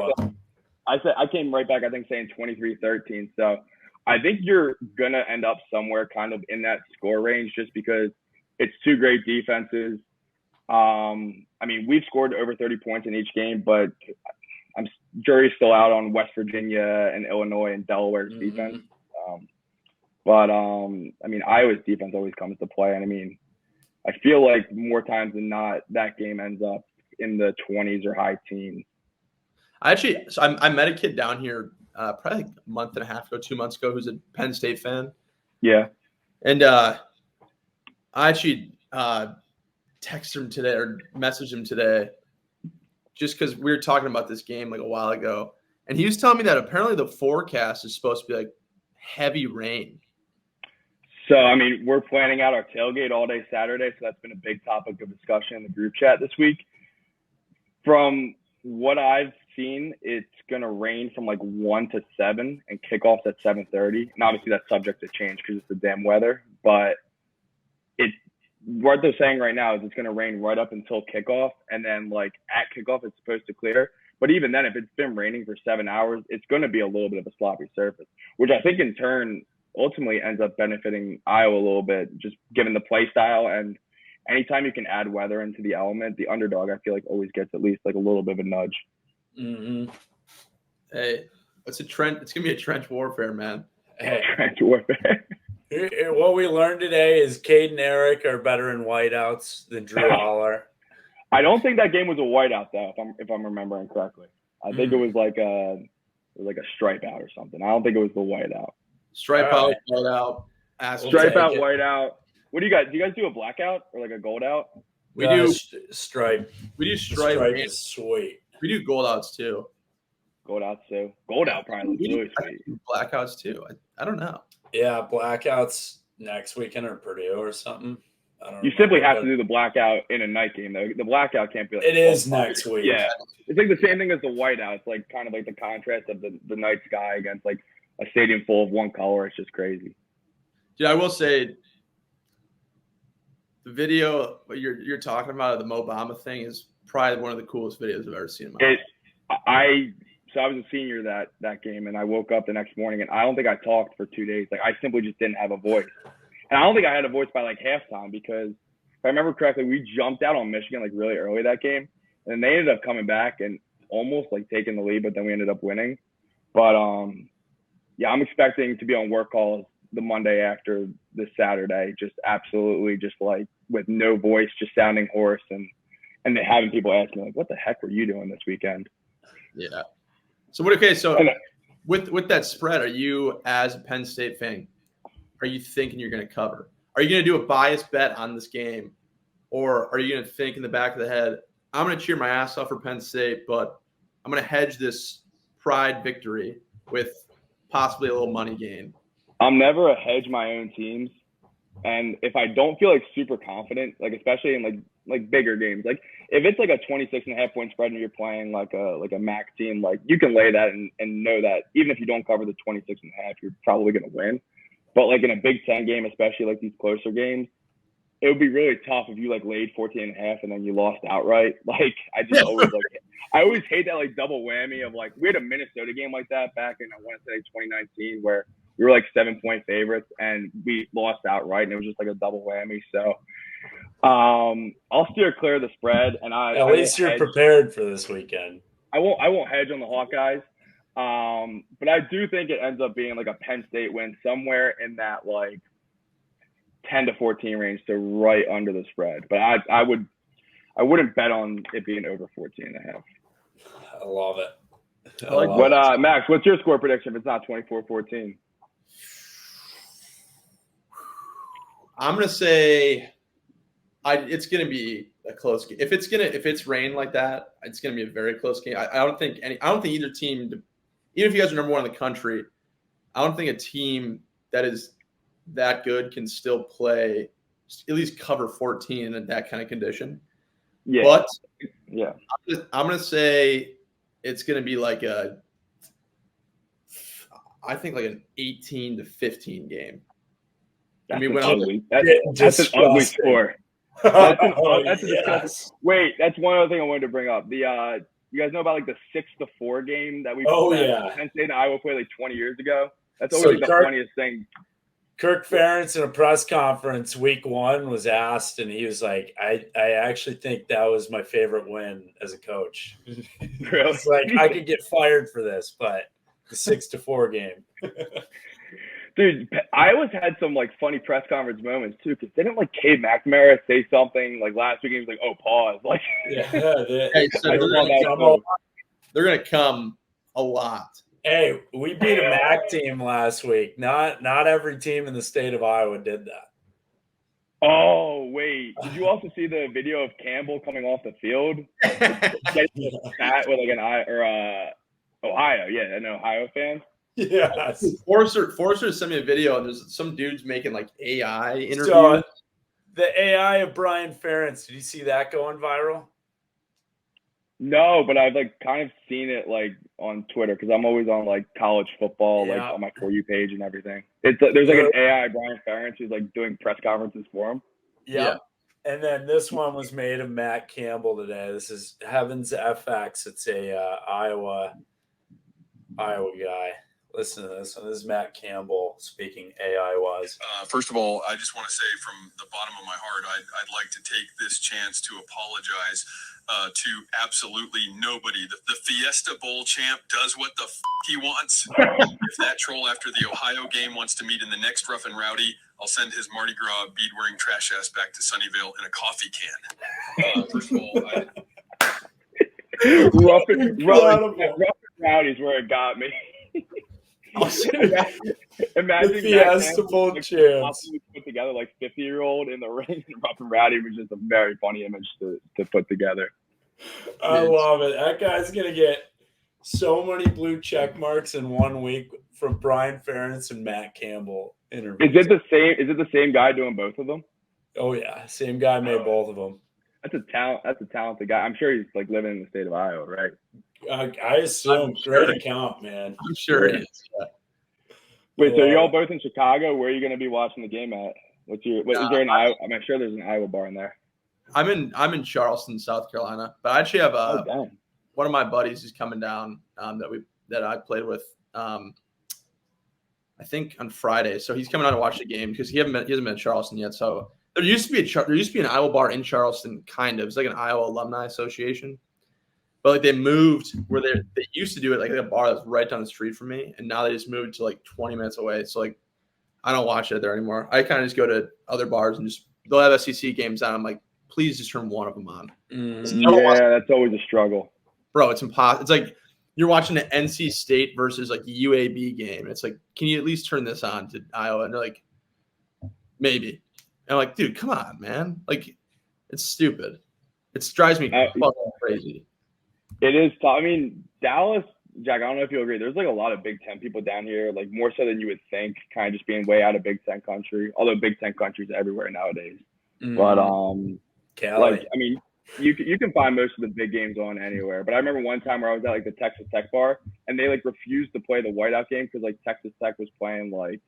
I came right back. I think saying 23-13. So I think you're gonna end up somewhere kind of in that score range, just because it's 2 great defenses. I mean, we've scored over 30 points in each game, but jury's still out on West Virginia and Illinois and Delaware's defense. I mean, Iowa's defense always comes to play, and I mean, I feel like more times than not, that game ends up in the 20s or high teens. I met a kid down here probably like a month and a half ago, 2 months ago, who's a Penn State fan. Yeah. And I actually texted him today or messaged him today just because we were talking about this game like a while ago. And he was telling me that apparently the forecast is supposed to be like heavy rain. So, I mean, we're planning out our tailgate all day Saturday. So that's been a big topic of discussion in the group chat this week. From what I've seen, it's going to rain from like 1 to 7 and kickoffs at 7:30. And obviously that's subject to change because it's the damn weather. But what they're saying right now is it's going to rain right up until kickoff. And then like at kickoff, it's supposed to clear. But even then, if it's been raining for 7 hours, it's going to be a little bit of a sloppy surface, which I think in turn ultimately ends up benefiting Iowa a little bit, just given the play style. And anytime you can add weather into the element, the underdog, I feel like always gets at least like a little bit of a nudge. Mm-hmm. Hey, it's a trend. It's going to be a trench warfare, man. Hey. Trench warfare. What we learned today is Cade and Eric are better in whiteouts than Drew Holler. I don't think that game was a whiteout though, if I'm remembering correctly. I think it was like a stripe out or something. I don't think it was the whiteout. Stripe out, whiteout. Stripe out, whiteout. What do you guys? Do you guys do a blackout or like a gold out? We do stripe. We do stripe. Stripe is sweet. We do gold outs too. Gold outs too. Gold out probably looks really sweet. Blackouts too. I don't know. Yeah, blackouts next weekend or Purdue or something. I don't know. You simply have to do the blackout in a night game though. The blackout can't be like it is next week. Yeah. It's like the same thing as the whiteout. It's like kind of like the contrast of the night sky against like a stadium full of one color. It's just crazy. Yeah, I will say the video you're talking about of the Mo Bamba thing is probably one of the coolest videos I've ever seen in my life. So I was a senior that game, and I woke up the next morning, and I don't think I talked for 2 days. Like I simply just didn't have a voice. And I don't think I had a voice by like halftime because if I remember correctly, we jumped out on Michigan like really early that game, and they ended up coming back and almost like taking the lead, but then we ended up winning. But yeah, I'm expecting to be on work calls the Monday after this Saturday, just absolutely just like with no voice, just sounding hoarse, and having people ask me like, "What the heck were you doing this weekend?" Yeah. So with that spread, are you, as a Penn State fan, are you thinking you're going to cover? Are you going to do a biased bet on this game, or are you going to think in the back of the head, I'm going to cheer my ass off for Penn State, but I'm going to hedge this pride victory with possibly a little money gain? I'm never a hedge my own teams, and if I don't feel like super confident, like especially in like bigger games, like if it's like a 26.5 point spread and you're playing like a MAC team, like you can lay that and know that even if you don't cover the 26.5, you're probably going to win. But like in a Big Ten game, especially like these closer games, it would be really tough if you like laid 14.5 and then you lost outright. Like I just always I always hate that like double whammy of like, we had a Minnesota game like that back in, I want to say 2019, where we were like 7-point favorites and we lost outright, and it was just like a double whammy. So I'll steer clear of the spread, and at least you're prepared for this weekend. I won't hedge on the Hawkeyes. But I do think it ends up being like a Penn State win somewhere in that like 10-14 range, to right under the spread. But I wouldn't bet on it being over 14.5. I love it. What Max, what's your score prediction if it's not 24-14? I'm gonna say it's gonna be a close game. If it's rain like that, it's gonna be a very close game. I don't think either team, even if you guys are number one in the country, I don't think a team that is that good can still play at least cover 14 in that kind of condition. Yeah. But yeah, I'm gonna say it's gonna be like I think like an 18-15 game. That's an ugly score. That's a yes. Wait, that's one other thing I wanted to bring up. The you guys know about like the 6-4 game that we Penn State and Iowa played like 20 years ago? That's always the funniest thing. Kirk Ferentz in a press conference week 1 was asked, and he was like, I actually think that was my favorite win as a coach. Really? It's like, I could get fired for this, but the 6-4 game. Dude, Iowa's had some like funny press conference moments too, because didn't like Cade McNamara say something like last week? He was like, "Oh, pause!" Like, they're gonna come a lot. Hey, we beat a MAC team last week. Not every team in the state of Iowa did that. Oh wait, did you also see the video of Campbell coming off the field? With like an Ohio, yeah, an Ohio fan. Yes. Forrester sent me a video, and there's some dudes making like AI interviews. So, the AI of Brian Ferentz, did you see that going viral? No, but I've like kind of seen it like on Twitter, because I'm always on like college football, like on my For You page and everything. There's like an AI Brian Ferentz who's like doing press conferences for him. Yeah. And then this one was made of Matt Campbell today. This is Heavens FX. It's a Iowa guy. Listen to this. And this is Matt Campbell speaking AI-wise. First of all, I just want to say from the bottom of my heart, I'd like to take this chance to apologize to absolutely nobody. The Fiesta Bowl champ does what the he wants. If that troll after the Ohio game wants to meet in the next Rough and Rowdy, I'll send his Mardi Gras bead-wearing trash ass back to Sunnyvale in a coffee can. First of all, Rough and Rowdy is where it got me. Imagine Fiesta Bowl champs put together like 50-year-old in the ring, and Rough and Rowdy was just a very funny image to put together. I love it. That guy's gonna get so many blue check marks in 1 week from Brian Ferentz and Matt Campbell interviews. Is it the same guy doing both of them? Oh yeah, same guy made both of them. That's a talented guy. I'm sure he's like living in the state of Iowa, right? I assume great account, man. I'm sure it is. Yeah. Wait, so you're all both in Chicago? Where are you going to be watching the game at? Is there an Iowa? I'm sure there's an Iowa bar in there. I'm in Charleston, South Carolina, but I actually have one of my buddies who's coming down that I played with. I think on Friday. So he's coming out to watch the game because he hasn't been in Charleston yet. So there used to be an Iowa bar in Charleston, kind of. It's like an Iowa Alumni Association. But like they moved where they used to do it like a bar that's right down the street from me, and now they just moved to like 20 minutes away. So like I don't watch it there anymore. I kind of just go to other bars and just they'll have SEC games on. I'm like, please just turn one of them on. That's always a struggle, bro. It's impossible. It's like you're watching an NC State versus like UAB game. It's like, can you at least turn this on to Iowa? And they're like, maybe. And I'm like, dude, come on, man. Like, it's stupid. It drives me fucking crazy. It is tough. I mean, Dallas, Jack, I don't know if you'll agree. There's like a lot of Big Ten people down here, like more so than you would think, kind of just being way out of Big Ten country. Although Big Ten country's everywhere nowadays. But like, I mean, you can find most of the big games on anywhere. But I remember one time where I was at like the Texas Tech bar, and they like refused to play the whiteout game because like Texas Tech was playing like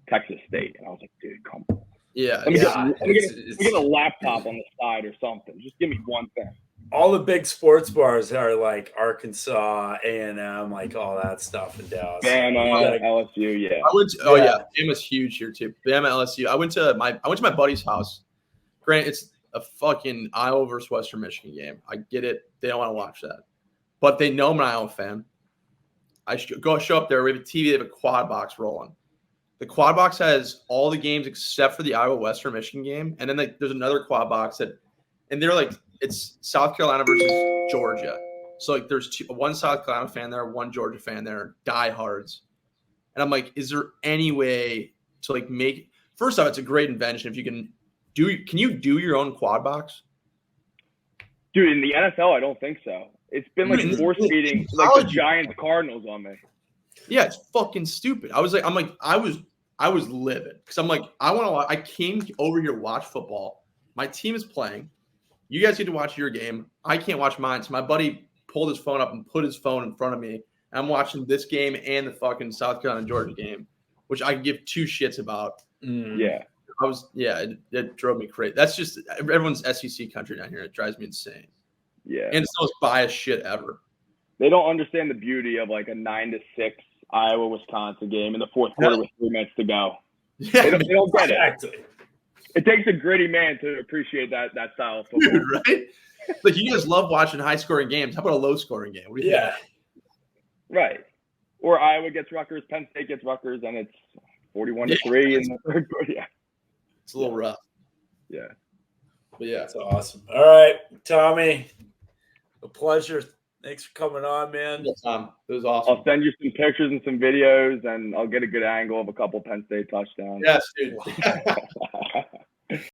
Texas State, and I was like, dude, come on. Yeah, Let me get a laptop on the side or something. Just give me one thing. All the big sports bars are like Arkansas, A&M, like all that stuff in Dallas. Bama, LSU, yeah. Bama's huge here too. Bama, LSU. I went to my buddy's house. Granted, it's a fucking Iowa versus Western Michigan game. I get it. They don't want to watch that, but they know I'm an Iowa fan. I show up there. We have a TV. They have a quad box rolling. The quad box has all the games except for the Iowa Western Michigan game, and then there's another quad box and they're like. It's South Carolina versus Georgia. So like there's one South Carolina fan there, one Georgia fan there, diehards. And I'm like, is there any way to like make – first off, it's a great invention. If you can you do your own quad box? Dude, in the NFL, I don't think so. It's been like force feeding like the Giants Cardinals on me. Yeah, it's fucking stupid. I was livid because I'm like, I came over here to watch football. My team is playing. You guys get to watch your game. I can't watch mine. So my buddy pulled his phone up and put his phone in front of me. And I'm watching this game and the fucking South Carolina Georgia game, which I give two shits about. Yeah. It drove me crazy. That's just everyone's SEC country down here. It drives me insane. Yeah. And it's the most biased shit ever. They don't understand the beauty of like a 9-6 Iowa-Wisconsin game in the fourth quarter with 3 minutes to go. Yeah, they don't get it. Exactly. It takes a gritty man to appreciate that style of football. Dude, right? Like, you guys love watching high-scoring games. How about a low-scoring game? What do you think? Right. Or Iowa gets Rutgers, Penn State gets Rutgers, and it's 41-3 in the third quarter. Yeah. It's a little rough. Yeah. But yeah. That's awesome. All right, Tommy, a pleasure. Thanks for coming on, man. Yeah, Tom. It was awesome. I'll send you some pictures and some videos, and I'll get a good angle of a couple Penn State touchdowns. Yes, dude.